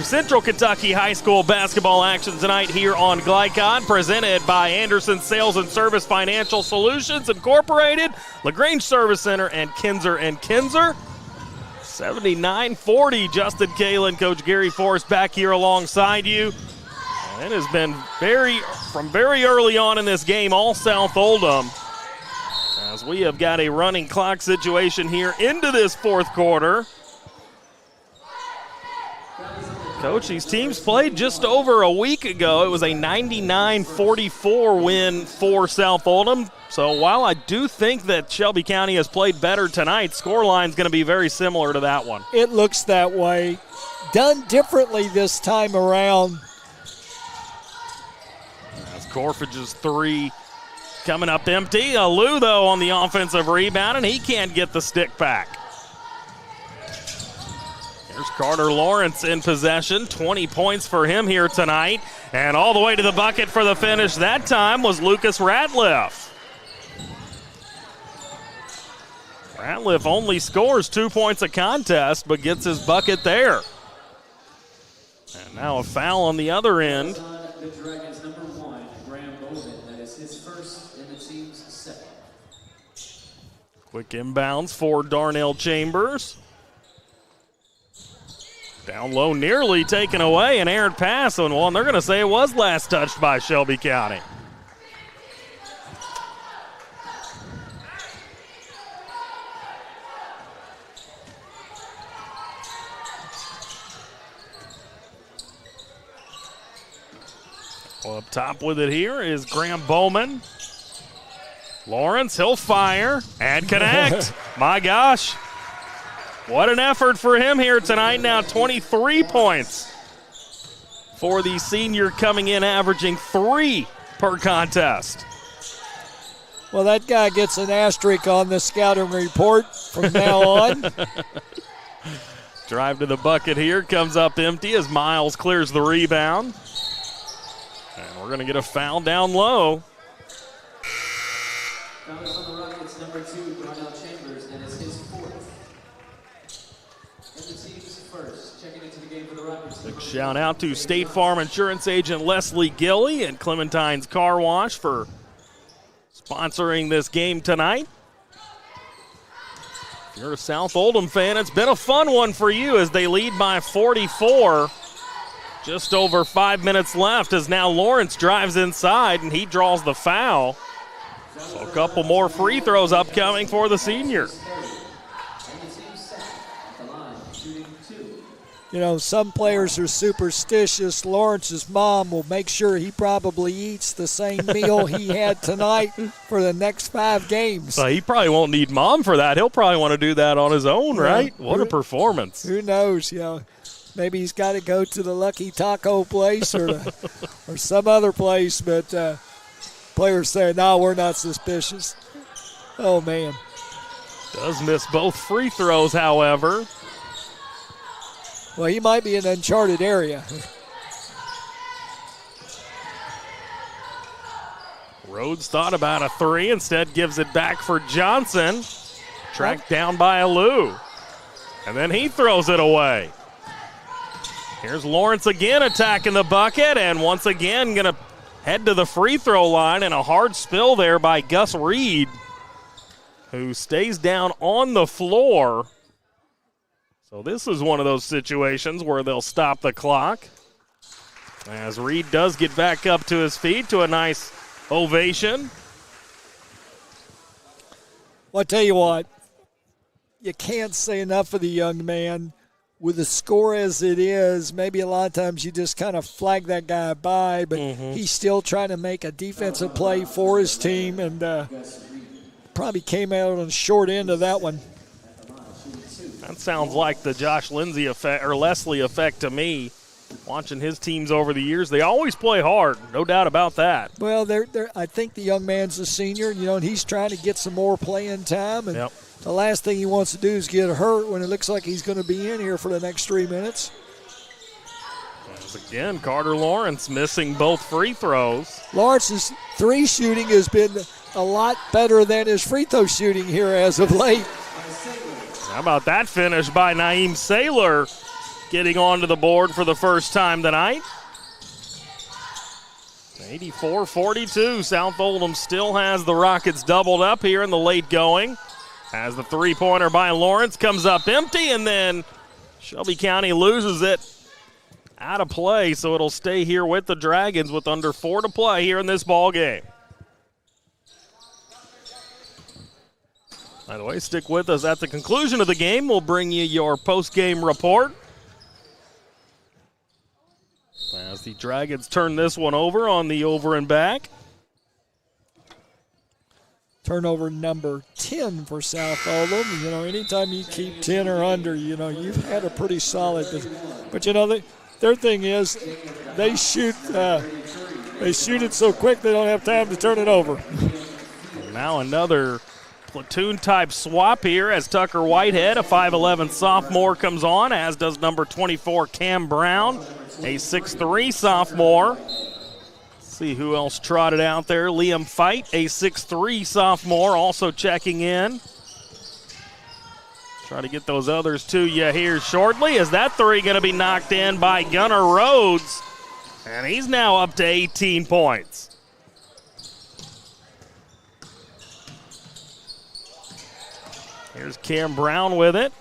Central Kentucky High School basketball action tonight here on Glycod, presented by Anderson Sales and Service Financial Solutions Incorporated, LaGrange Service Center, and Kinzer & Kinzer. 79-40, Justin Kalen, Coach Gary Forrest back here alongside you. And it has been from very early on in this game, all South Oldham, as we have got a running clock situation here into this fourth quarter. Coach, these teams played just over a week ago. It was a 99-44 win for South Oldham. So while I do think that Shelby County has played better tonight, scoreline's going to be very similar to that one. It looks that way. Done differently this time around. As Corfidge's three coming up empty. Lou, though, on the offensive rebound, and he can't get the stick back. There's Carter Lawrence in possession. 20 points for him here tonight. And all the way to the bucket for the finish that time was Lucas Ratliff. Ratliff only scores 2 points a contest, but gets his bucket there. And now a foul on the other end. The Dragons number 1, Graham Bowman. That is his first and the team's second. Quick inbounds for Darnell Chambers. Down low, nearly taken away, an errant pass on one. They're going to say it was last touched by Shelby County. Well, up top with it here is Graham Bowman. Lawrence, he'll fire and connect. My gosh. What an effort for him here tonight. Now 23 points for the senior, coming in averaging 3 per contest. Well, that guy gets an asterisk on the scouting report from now on. Drive to the bucket here, comes up empty as Miles clears the rebound. And we're going to get a foul down low. Foul is on the Rockets, number 2, Darnell Chambers, and it's his 4th. And the team's first. Checking into the game for the Rockets. Big shout out to State Farm Insurance agent Leslie Gilly and Clementine's Car Wash for sponsoring this game tonight. If you're a South Oldham fan, it's been a fun one for you as they lead by 44. Just over 5 minutes left as now Lawrence drives inside and he draws the foul. So a couple more free throws upcoming for the senior. You know, some players are superstitious. Lawrence's mom will make sure he probably eats the same meal he had tonight for the next 5 games. So he probably won't need mom for that. He'll probably want to do that on his own, right? What a performance. Who knows, yeah. Maybe he's got to go to the Lucky Taco place or some other place, but players say, no, we're not suspicious. Oh, man. Does miss both free throws, however. Well, he might be in uncharted area. Rhodes thought about a three, instead gives it back for Johnson. Tracked down by Alou. And then he throws it away. Here's Lawrence again attacking the bucket, and once again going to head to the free throw line, and a hard spill there by Gus Reed, who stays down on the floor. So this is one of those situations where they'll stop the clock, as Reed does get back up to his feet to a nice ovation. Well, I tell you what, you can't say enough for the young man. With the score as it is, maybe a lot of times you just kind of flag that guy by, but he's still trying to make a defensive play for his team, and probably came out on the short end of that one. That sounds like the Josh Lindsay effect, or Leslie effect to me. Watching his teams over the years, they always play hard, no doubt about that. Well, I think the young man's a senior, and he's trying to get some more playing time, and the last thing he wants to do is get hurt when it looks like he's going to be in here for the next 3 minutes. As again, Carter Lawrence missing both free throws. Lawrence's three shooting has been a lot better than his free throw shooting here as of late. How about that finish by Naeem Saylor, getting onto the board for the first time tonight. 84-42. South Oldham still has the Rockets doubled up here in the late going, as the three-pointer by Lawrence comes up empty, and then Shelby County loses it out of play, so it'll stay here with the Dragons with under 4 to play here in this ball game. By the way, stick with us. At the conclusion of the game, we'll bring you your post-game report, as the Dragons turn this one over on the over and back. Turnover number 10 for South Oldham. Anytime you keep 10 or under, you've had a pretty solid. But their thing is they shoot it so quick they don't have time to turn it over. Now another platoon-type swap here as Tucker Whitehead, a 5'11 sophomore, comes on, as does number 24 Cam Brown, a 6'3 sophomore. See who else trotted out there. Liam Fight, a 6'3 sophomore, also checking in. Try to get those others to you here shortly. Is that three going to be knocked in by Gunnar Rhodes? And he's now up to 18 points. Here's Cam Brown with it.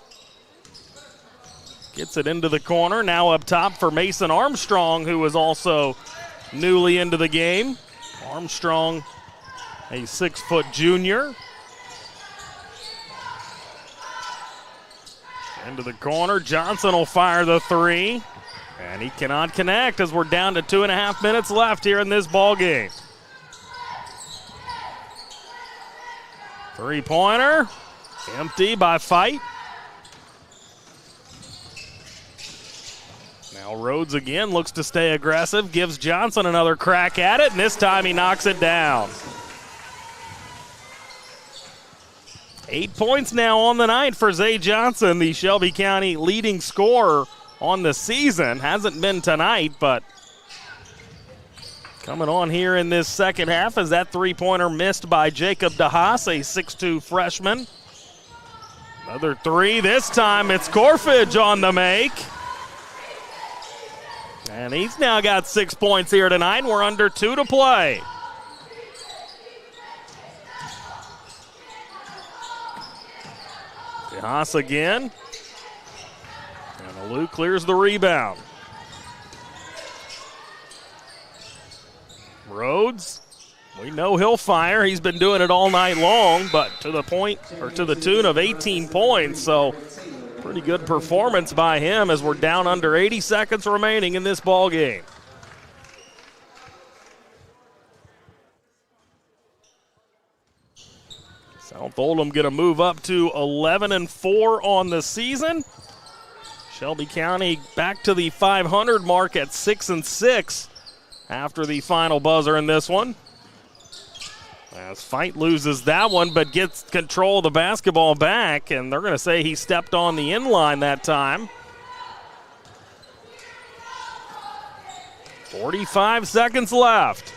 Gets it into the corner. Now up top for Mason Armstrong, who was also newly into the game. Armstrong, a 6-foot junior. Into the corner. Johnson will fire the three. And he cannot connect, as we're down to 2.5 minutes left here in this ball game. Three-pointer. Empty by Fight. Now Rhodes again looks to stay aggressive, gives Johnson another crack at it, and this time he knocks it down. 8 points now on the night for Zay Johnson, the Shelby County leading scorer on the season. Hasn't been tonight, but coming on here in this second half as that three-pointer missed by Jacob DeHaas, a 6'2 freshman. Another three. This time it's Corfidge on the make. And he's now got 6 points here tonight. We're under 2 to play. DeHaas again. And Alou clears the rebound. Rhodes, we know he'll fire. He's been doing it all night long, but to the tune of 18 points. So pretty good performance by him as we're down under 80 seconds remaining in this ball game. South Oldham going to move up to 11-4 on the season. Shelby County back to the 500 mark at 6-6 after the final buzzer in this one. As Fight loses that one, but gets control of the basketball back, and they're going to say he stepped on the inline that time. 45 seconds left.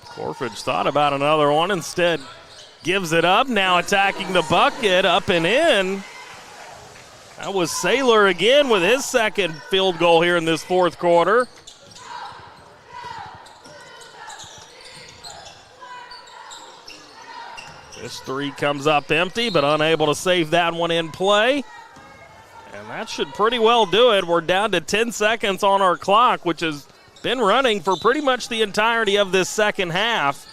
Corfage thought about another one, instead gives it up. Now attacking the bucket, up and in. That was Saylor again with his second field goal here in this fourth quarter. This three comes up empty, but unable to save that one in play. And that should pretty well do it. We're down to 10 seconds on our clock, which has been running for pretty much the entirety of this second half.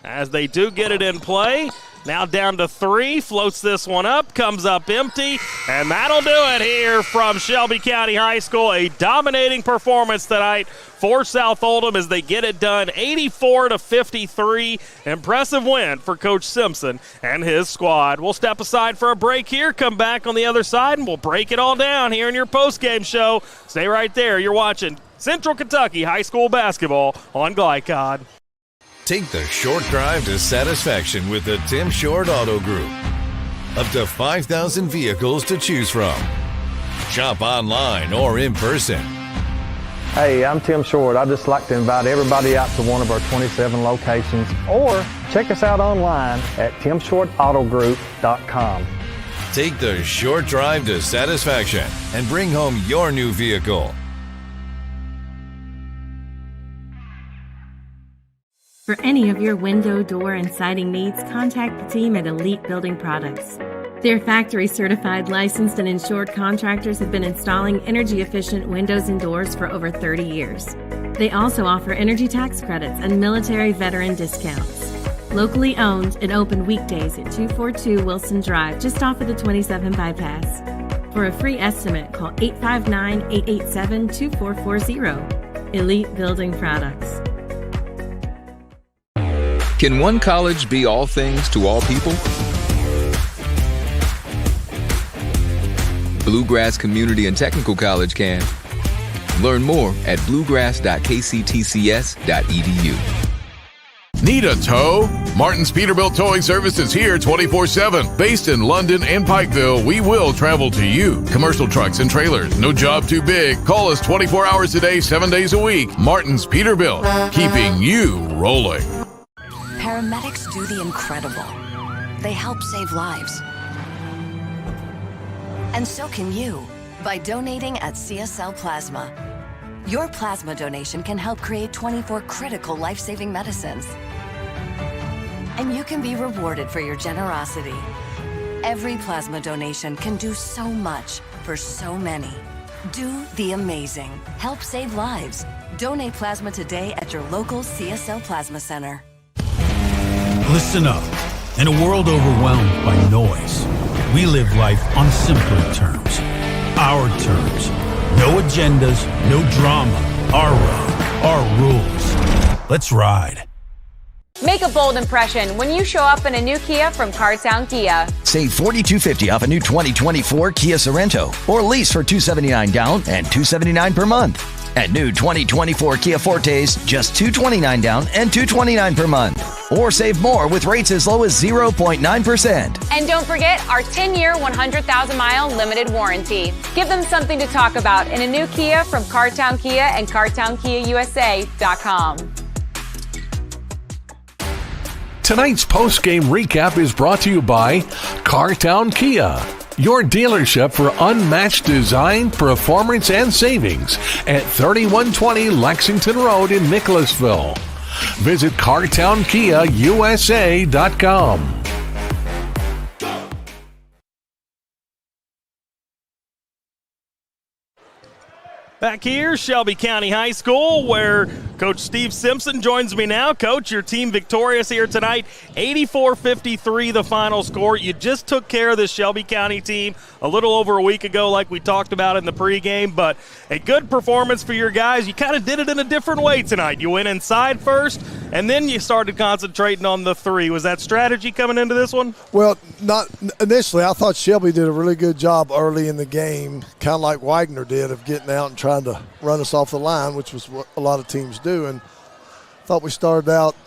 As they do get it in play. Now down to three, floats this one up, comes up empty, and that'll do it here from Shelby County High School. A dominating performance tonight for South Oldham as they get it done 84-53. Impressive win for Coach Simpson and his squad. We'll step aside for a break here, come back on the other side, and we'll break it all down here in your postgame show. Stay right there. You're watching Central Kentucky High School basketball on Glycod. Take the short drive to satisfaction with the Tim Short Auto Group. Up to 5,000 vehicles to choose from. Shop online or in person. Hey, I'm Tim Short. I'd just like to invite everybody out to one of our 27 locations, or check us out online at timshortautogroup.com. Take the short drive to satisfaction and bring home your new vehicle. For any of your window, door, and siding needs, contact the team at Elite Building Products. Their factory-certified, licensed, and insured contractors have been installing energy-efficient windows and doors for over 30 years. They also offer energy tax credits and military veteran discounts. Locally owned and open weekdays at 242 Wilson Drive, just off of the 27 bypass. For a free estimate, call 859-887-2440. Elite Building Products. Can one college be all things to all people? Bluegrass Community and Technical College can. Learn more at bluegrass.kctcs.edu. Need a tow? Martin's Peterbilt Towing Service is here 24/7. Based in London and Pikeville, we will travel to you. Commercial trucks and trailers, no job too big. Call us 24 hours a day, 7 days a week. Martin's Peterbilt, keeping you rolling. Paramedics do the incredible. They help save lives. And so can you by donating at CSL Plasma. Your plasma donation can help create 24 critical life-saving medicines. And you can be rewarded for your generosity. Every plasma donation can do so much for so many. Do the amazing. Help save lives. Donate plasma today at your local CSL Plasma Center. Listen up. In a world overwhelmed by noise, we live life on simpler terms. Our terms. No agendas, no drama. Our road, our rules. Let's ride. Make a bold impression when you show up in a new Kia from Cartown Kia. Save $4,250 off a new 2024 Kia Sorento, or lease for $279 down and $279 per month. At new 2024 Kia Fortes, just $229 down and $229 per month. Or save more with rates as low as 0.9%. And don't forget our 10-year, 100,000-mile limited warranty. Give them something to talk about in a new Kia from Cartown Kia and CartownKiaUSA.com. Tonight's post-game recap is brought to you by Cartown Kia, your dealership for unmatched design, performance, and savings at 3120 Lexington Road in Nicholasville. Visit CartownKiaUSA.com. Back here, Shelby County High School, where Coach Steve Simpson joins me now. Coach, your team victorious here tonight, 84-53 the final score. You just took care of this Shelby County team a little over a week ago like we talked about in the pregame, but a good performance for your guys. You kind of did it in a different way tonight. You went inside first, and then you started concentrating on the three. Was that strategy coming into this one? Well, not initially. I thought Shelby did a really good job early in the game, kind of like Wagner did, of getting out and trying to run us off the line, which was what a lot of teams do. And thought we started out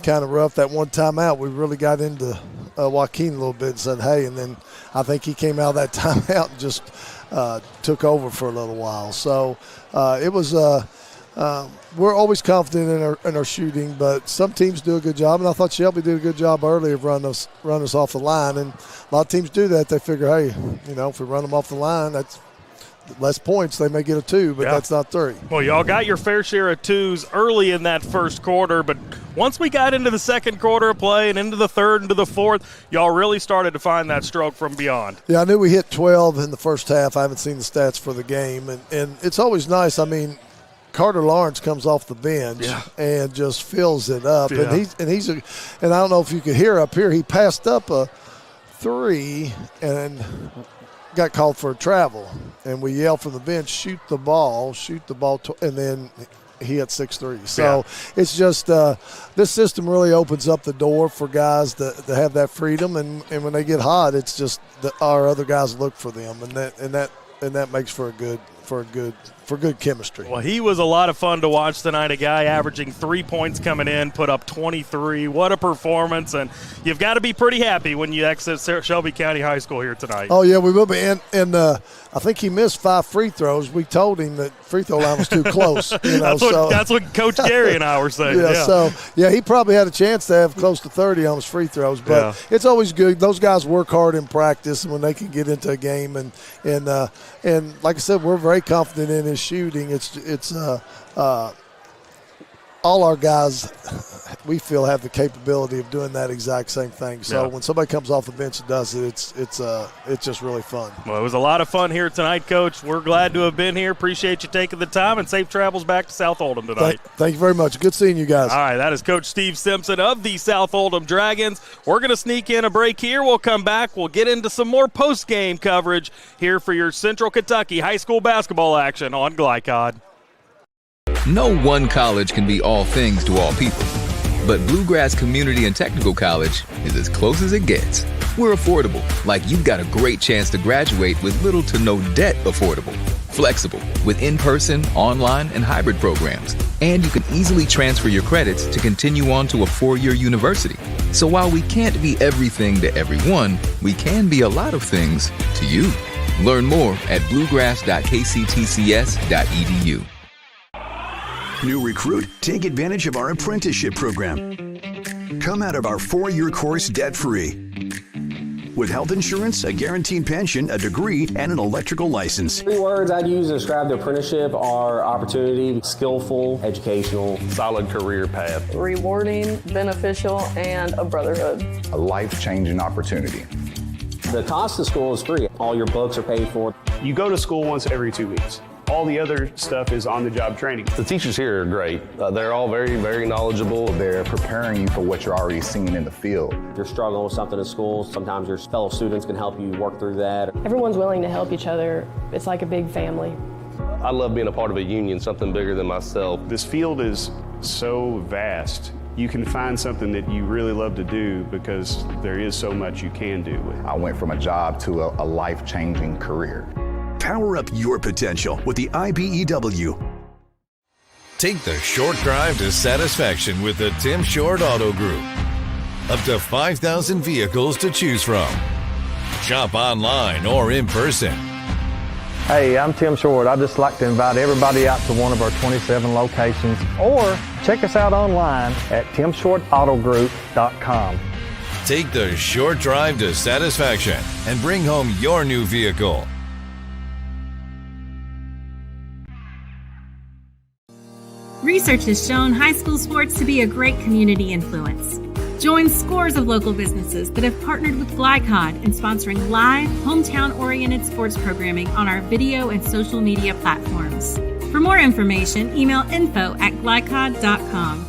kind of rough. That one timeout, we really got into Joaquin a little bit and said, hey, and then I think he came out of that timeout and just took over for a little while. So it was we're always confident in our shooting, but some teams do a good job, and I thought Shelby did a good job early of run us off the line. And a lot of teams do that. They figure, hey, if we run them off the line, that's less points. They may get a 2, but that's not 3. Well, y'all got your fair share of 2s early in that first quarter, but once we got into the second quarter of play and into the third, into the fourth, y'all really started to find that stroke from beyond. Yeah, I knew we hit 12 in the first half. I haven't seen the stats for the game, and it's always nice. I mean, Carter Lawrence comes off the bench and just fills it up, and I don't know if you could hear up here. He passed up a 3 and got called for a travel, and we yelled from the bench, shoot the ball, and then he had 6 threes. So it's just this system really opens up the door for guys to have that freedom, and when they get hot, it's just our other guys look for them, and that makes for good chemistry. Well, he was a lot of fun to watch tonight. A guy averaging 3 points coming in, put up 23. What a performance! And you've got to be pretty happy when you exit Shelby County High School here tonight. Oh yeah, we will be. And I think he missed 5 free throws. We told him that free throw line was too close. That's what Coach Gary and I were saying. So he probably had a chance to have close to 30 on his free throws. But it's always good. Those guys work hard in practice, and when they can get into a game, and like I said, we're very confident in his shooting. It's all our guys, we feel, have the capability of doing that exact same thing. So when somebody comes off the bench and does it, it's just really fun. Well, it was a lot of fun here tonight, Coach. We're glad to have been here. Appreciate you taking the time, and safe travels back to South Oldham tonight. Thank you very much. Good seeing you guys. All right, that is Coach Steve Simpson of the South Oldham Dragons. We're going to sneak in a break here. We'll come back. We'll get into some more post-game coverage here for your Central Kentucky high school basketball action on Glycod. No one college can be all things to all people, but Bluegrass Community and Technical College is as close as it gets. We're affordable, like you've got a great chance to graduate with little to no debt. Affordable, flexible, with in-person, online, and hybrid programs. And you can easily transfer your credits to continue on to a 4-year university. So while we can't be everything to everyone, we can be a lot of things to you. Learn more at bluegrass.kctcs.edu. New recruit? Take advantage of our apprenticeship program. Come out of our 4-year course debt-free. With health insurance, a guaranteed pension, a degree, and an electrical license. 3 words I'd use to describe the apprenticeship are opportunity, skillful, educational, solid career path, rewarding, beneficial, and a brotherhood. A life-changing opportunity. The cost of school is free. All your books are paid for. You go to school once every 2 weeks. All the other stuff is on-the-job training. The teachers here are great. They're all very, very knowledgeable. They're preparing you for what you're already seeing in the field. If you're struggling with something in school, sometimes your fellow students can help you work through that. Everyone's willing to help each other. It's like a big family. I love being a part of a union, something bigger than myself. This field is so vast. You can find something that you really love to do because there is so much you can do with it. I went from a job to a life-changing career. Power up your potential with the IBEW. Take the short drive to satisfaction with the Tim Short Auto Group. Up to 5,000 vehicles to choose from. Shop online or in person. Hey, I'm Tim Short. I'd just like to invite everybody out to one of our 27 locations, or check us out online at timshortautogroup.com. Take the short drive to satisfaction and bring home your new vehicle. Research has shown high school sports to be a great community influence. Join scores of local businesses that have partnered with Glycod in sponsoring live, hometown-oriented sports programming on our video and social media platforms. For more information, email info@glycod.com.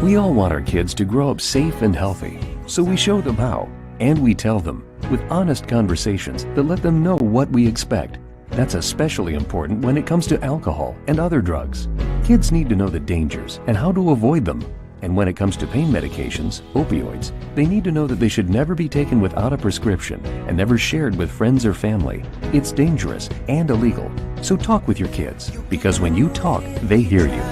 We all want our kids to grow up safe and healthy, so we show them how, and we tell them with honest conversations that let them know what we expect. That's especially important when it comes to alcohol and other drugs. Kids need to know the dangers and how to avoid them. And when it comes to pain medications, opioids, they need to know that they should never be taken without a prescription and never shared with friends or family. It's dangerous and illegal. So talk with your kids, because when you talk, they hear you.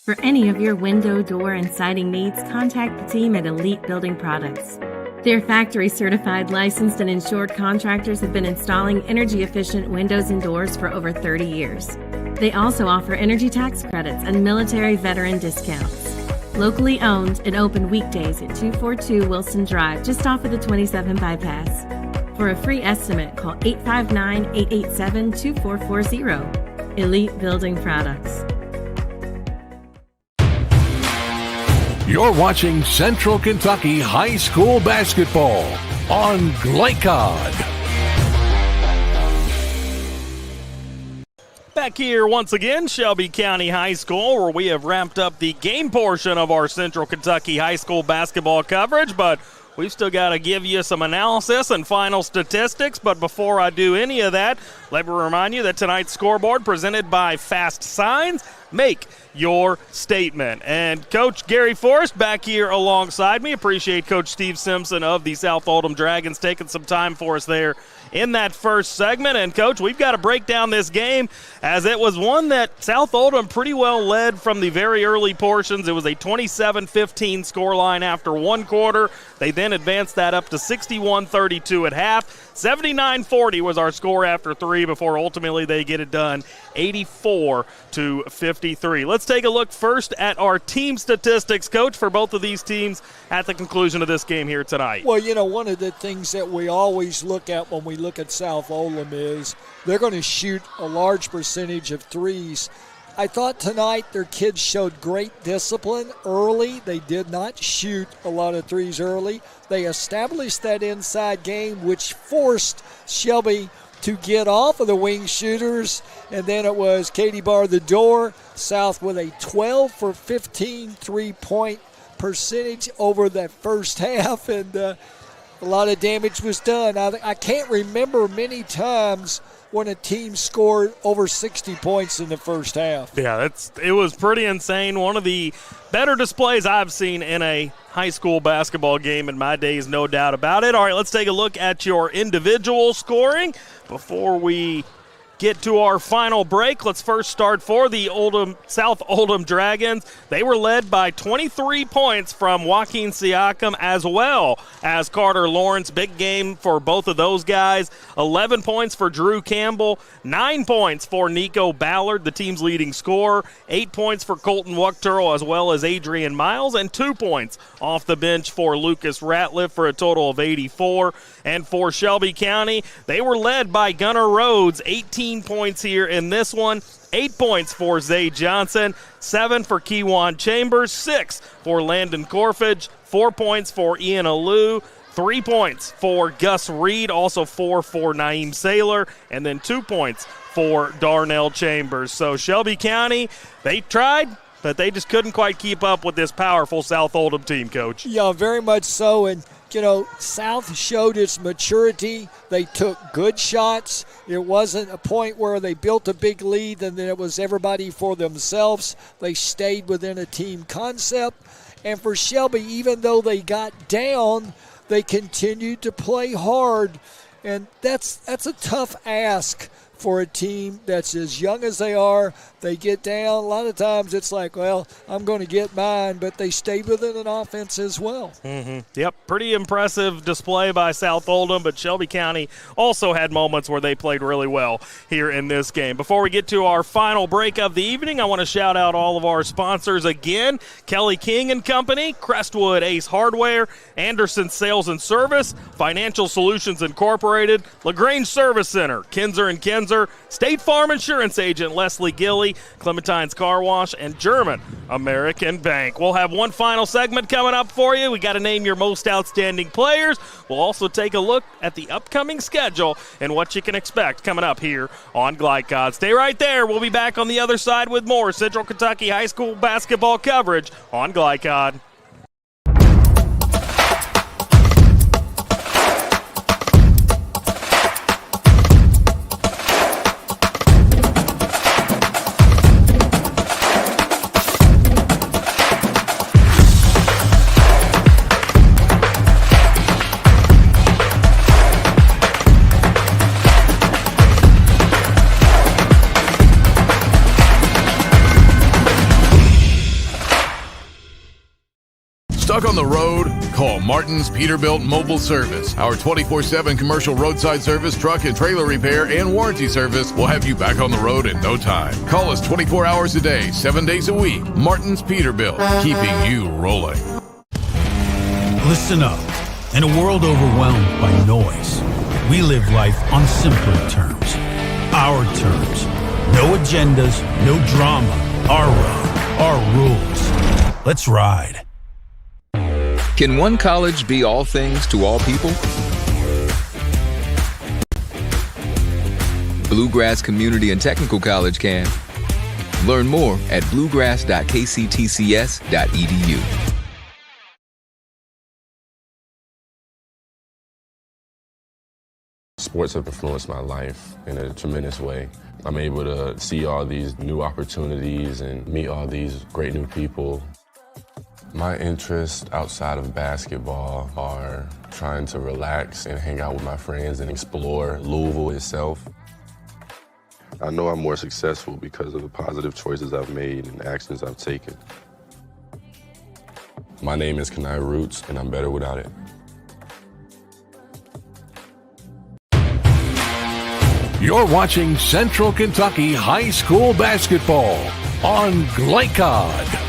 For any of your window, door, and siding needs, contact the team at Elite Building Products. Their factory-certified, licensed, and insured contractors have been installing energy-efficient windows and doors for over 30 years. They also offer energy tax credits and military veteran discounts. Locally owned and open weekdays at 242 Wilson Drive, just off of the 27 bypass. For a free estimate, call 859-887-2440. Elite Building Products. You're watching Central Kentucky High School Basketball on Glycod. Back here once again, Shelby County High School, where we have wrapped up the game portion of our Central Kentucky High School basketball coverage, but we've still got to give you some analysis and final statistics. But before I do any of that, let me remind you that tonight's scoreboard presented by Fast Signs. Make your statement. And Coach Gary Forrest back here alongside me. Appreciate Coach Steve Simpson of the South Oldham Dragons taking some time for us there in that first segment. And, Coach, we've got to break down this game, as it was one that South Oldham pretty well led from the very early portions. It was a 27-15 scoreline after one quarter. They then advanced that up to 61-32 at half. 79-40 was our score after three before ultimately they get it done 84-53. Let's take a look first at our team statistics, Coach, for both of these teams at the conclusion of this game here tonight. Well, you know, one of the things that we always look at when we look at South Oldham is they're going to shoot a large percentage of threes. I thought tonight their kids showed great discipline early. They did not shoot a lot of threes early. They established that inside game, which forced Shelby to get off of the wing shooters, and then it was Katie bar the door. South with a 12 for 15 3-point percentage over that first half, and a lot of damage was done. I can't remember many times when a team scored over 60 points in the first half. Yeah, it was pretty insane. One of the better displays I've seen in a high school basketball game in my days, no doubt about it. All right, let's take a look at your individual scoring before we get to our final break. Let's first start for the South Oldham Dragons. They were led by 23 points from Joaquin Siakam as well as Carter Lawrence. Big game for both of those guys. 11 points for Drew Campbell, 9 points for Nico Ballard, the team's leading scorer, 8 points for Colton Wuchterl as well as Adrian Miles, and 2 points off the bench for Lucas Ratliff for a total of 84. And for Shelby County, they were led by Gunnar Rhodes, 18 points here in this one. 8 points for Zay Johnson, 7 for Kewan Chambers, 6 for Landon Corfage, 4 points for Ian Alou, 3 points for Gus Reed, also 4 for Naeem Saylor, and then 2 points for Darnell Chambers. So Shelby County, they tried, but they just couldn't quite keep up with this powerful South Oldham team, Coach. Yeah, very much so. And you know, South showed its maturity. They took good shots. It wasn't a point where they built a big lead and then it was everybody for themselves. They stayed within a team concept. And for Shelby, even though they got down, they continued to play hard. And that's a tough ask for a team that's as young as they are. They get down. A lot of times it's like, well, I'm going to get mine, but they stayed within an offense as well. Mm-hmm. Yep, pretty impressive display by South Oldham, but Shelby County also had moments where they played really well here in this game. Before we get to our final break of the evening, I want to shout out all of our sponsors again: Kelly King and Company, Crestwood Ace Hardware, Anderson Sales and Service, Financial Solutions Incorporated, LaGrange Service Center, Kinzer & Kinzer, Kinzer, State Farm Insurance Agent Leslie Gilly, Clementine's Car Wash, and German American Bank. We'll have one final segment coming up for you. We got to name your most outstanding players. We'll also take a look at the upcoming schedule and what you can expect coming up here on Glycod. Stay right there. We'll be back on the other side with more Central Kentucky high school basketball coverage on Glycod. Stuck on the road? Call Martin's Peterbilt Mobile Service. Our 24/7 commercial roadside service, truck and trailer repair, and warranty service will have you back on the road in no time. Call us 24 hours a day, 7 days a week. Martin's Peterbilt, keeping you rolling. Listen up. In a world overwhelmed by noise, we live life on simpler terms. Our terms. No agendas, no drama. Our road, our rules. Let's ride. Can one college be all things to all people? Bluegrass Community and Technical College can. Learn more at bluegrass.kctcs.edu. Sports have influenced my life in a tremendous way. I'm able to see all these new opportunities and meet all these great new people. My interests outside of basketball are trying to relax and hang out with my friends and explore Louisville itself. I know I'm more successful because of the positive choices I've made and actions I've taken. My name is Kenai Roots, and I'm better without it. You're watching Central Kentucky High School Basketball on Glycod.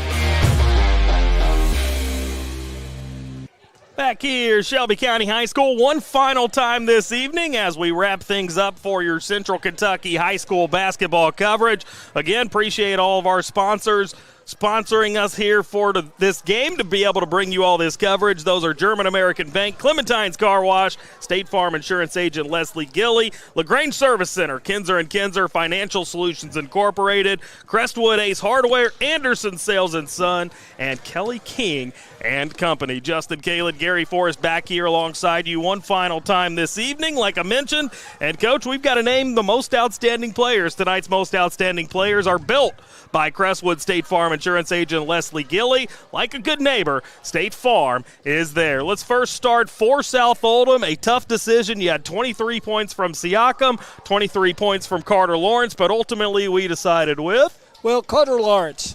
Back here, Shelby County High School, one final time this evening as we wrap things up for your Central Kentucky High School basketball coverage. Again, appreciate all of our sponsors sponsoring us here for this game to be able to bring you all this coverage. Those are German American Bank, Clementine's Car Wash, State Farm Insurance Agent Leslie Gilly, LaGrange Service Center, Kinzer & Kinzer, Financial Solutions Incorporated, Crestwood Ace Hardware, Anderson Sales & Son, and Kelly King and Company. Justin Kalin, Gary Forrest back here alongside you one final time this evening, like I mentioned. And, Coach, we've got to name the most outstanding players. Tonight's most outstanding players are built by Crestwood State Farm Insurance Agent Leslie Gilly. Like a good neighbor, State Farm is there. Let's first start for South Oldham. A tough decision. You had 23 points from Siakam, 23 points from Carter Lawrence, but ultimately we decided with? Well, Carter Lawrence,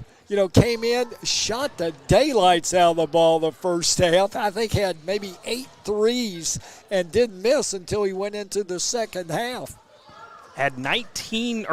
came in, shot the daylights out of the ball the first half. I think had maybe 8 threes and didn't miss until he went into the second half. Had 19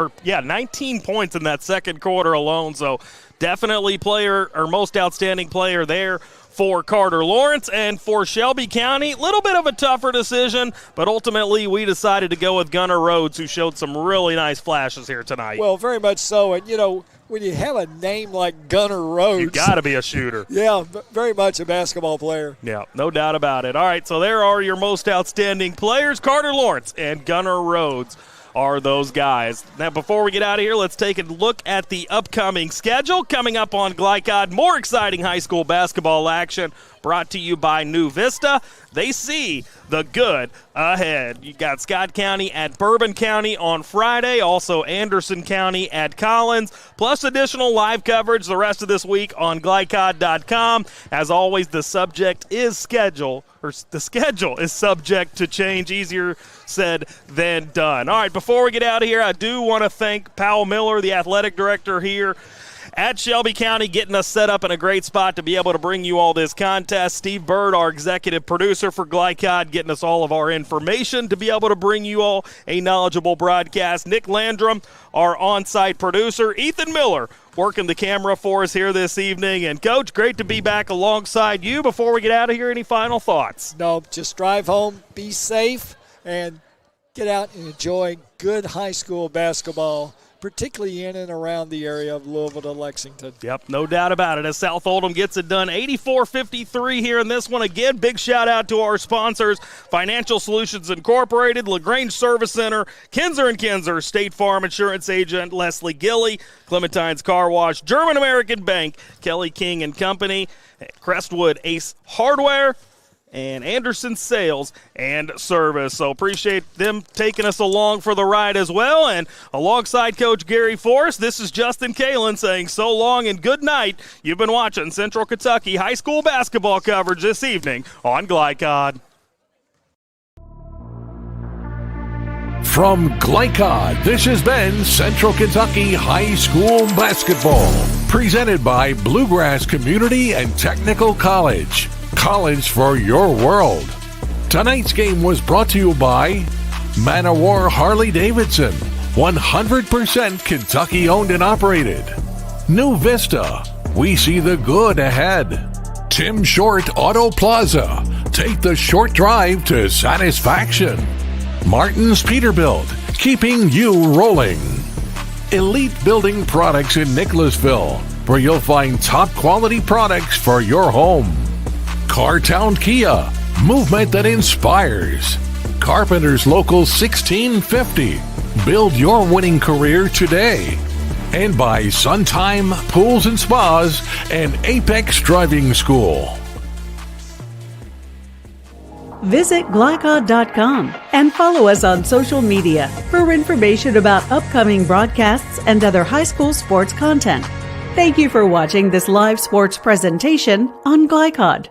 points in that second quarter alone, so definitely most outstanding player there for Carter Lawrence. And for Shelby County, a little bit of a tougher decision, but ultimately we decided to go with Gunnar Rhodes, who showed some really nice flashes here tonight. Well, very much so. And, when you have a name like Gunnar Rhodes, you got to be a shooter. Yeah, very much a basketball player. Yeah, no doubt about it. All right, so there are your most outstanding players. Carter Lawrence and Gunnar Rhodes are those guys. Now, before we get out of here, let's take a look at the upcoming schedule. Coming up on Glycod, more exciting high school basketball action brought to you by New Vista. They see the good ahead. You got Scott County at Bourbon County on Friday, also Anderson County at Collins, plus additional live coverage the rest of this week on Glycod.com. As always, the schedule is subject to change. Easier said than done. All right, before we get out of here, I do want to thank Powell Miller, the athletic director here at Shelby County, getting us set up in a great spot to be able to bring you all this contest. Steve Bird, our executive producer for Glycod, getting us all of our information to be able to bring you all a knowledgeable broadcast. Nick Landrum, our on-site producer. Ethan Miller, working the camera for us here this evening. And, Coach, great to be back alongside you. Before we get out of here, any final thoughts? No, just drive home, be safe, and get out and enjoy good high school basketball, particularly in and around the area of Louisville to Lexington. Yep, no doubt about it, as South Oldham gets it done 84-53 here in this one. Again, big shout out to our sponsors, Financial Solutions Incorporated, LaGrange Service Center, Kinzer & Kinzer, State Farm Insurance Agent Leslie Gilly, Clementine's Car Wash, German American Bank, Kelly King and Company, Crestwood Ace Hardware, and Anderson Sales and Service. So appreciate them taking us along for the ride as well. And alongside Coach Gary Forrest, this is Justin Kalen saying so long and good night. You've been watching Central Kentucky high school basketball coverage this evening on Glycod. From Glycod, this has been Central Kentucky High School Basketball, presented by Bluegrass Community and Technical College. College for your world. Tonight's game was brought to you by Manowar Harley-Davidson, 100% Kentucky owned and operated. New Vista, we see the good ahead. Tim Short Auto Plaza, take the short drive to satisfaction. Martin's Peterbilt, keeping you rolling. Elite Building Products in Nicholasville, where you'll find top quality products for your home. Cartown Kia, movement that inspires. Carpenter's Local 1650, build your winning career today. And by Suntime Pools and Spas and Apex Driving School. Visit Glycod.com and follow us on social media for information about upcoming broadcasts and other high school sports content. Thank you for watching this live sports presentation on Glycod.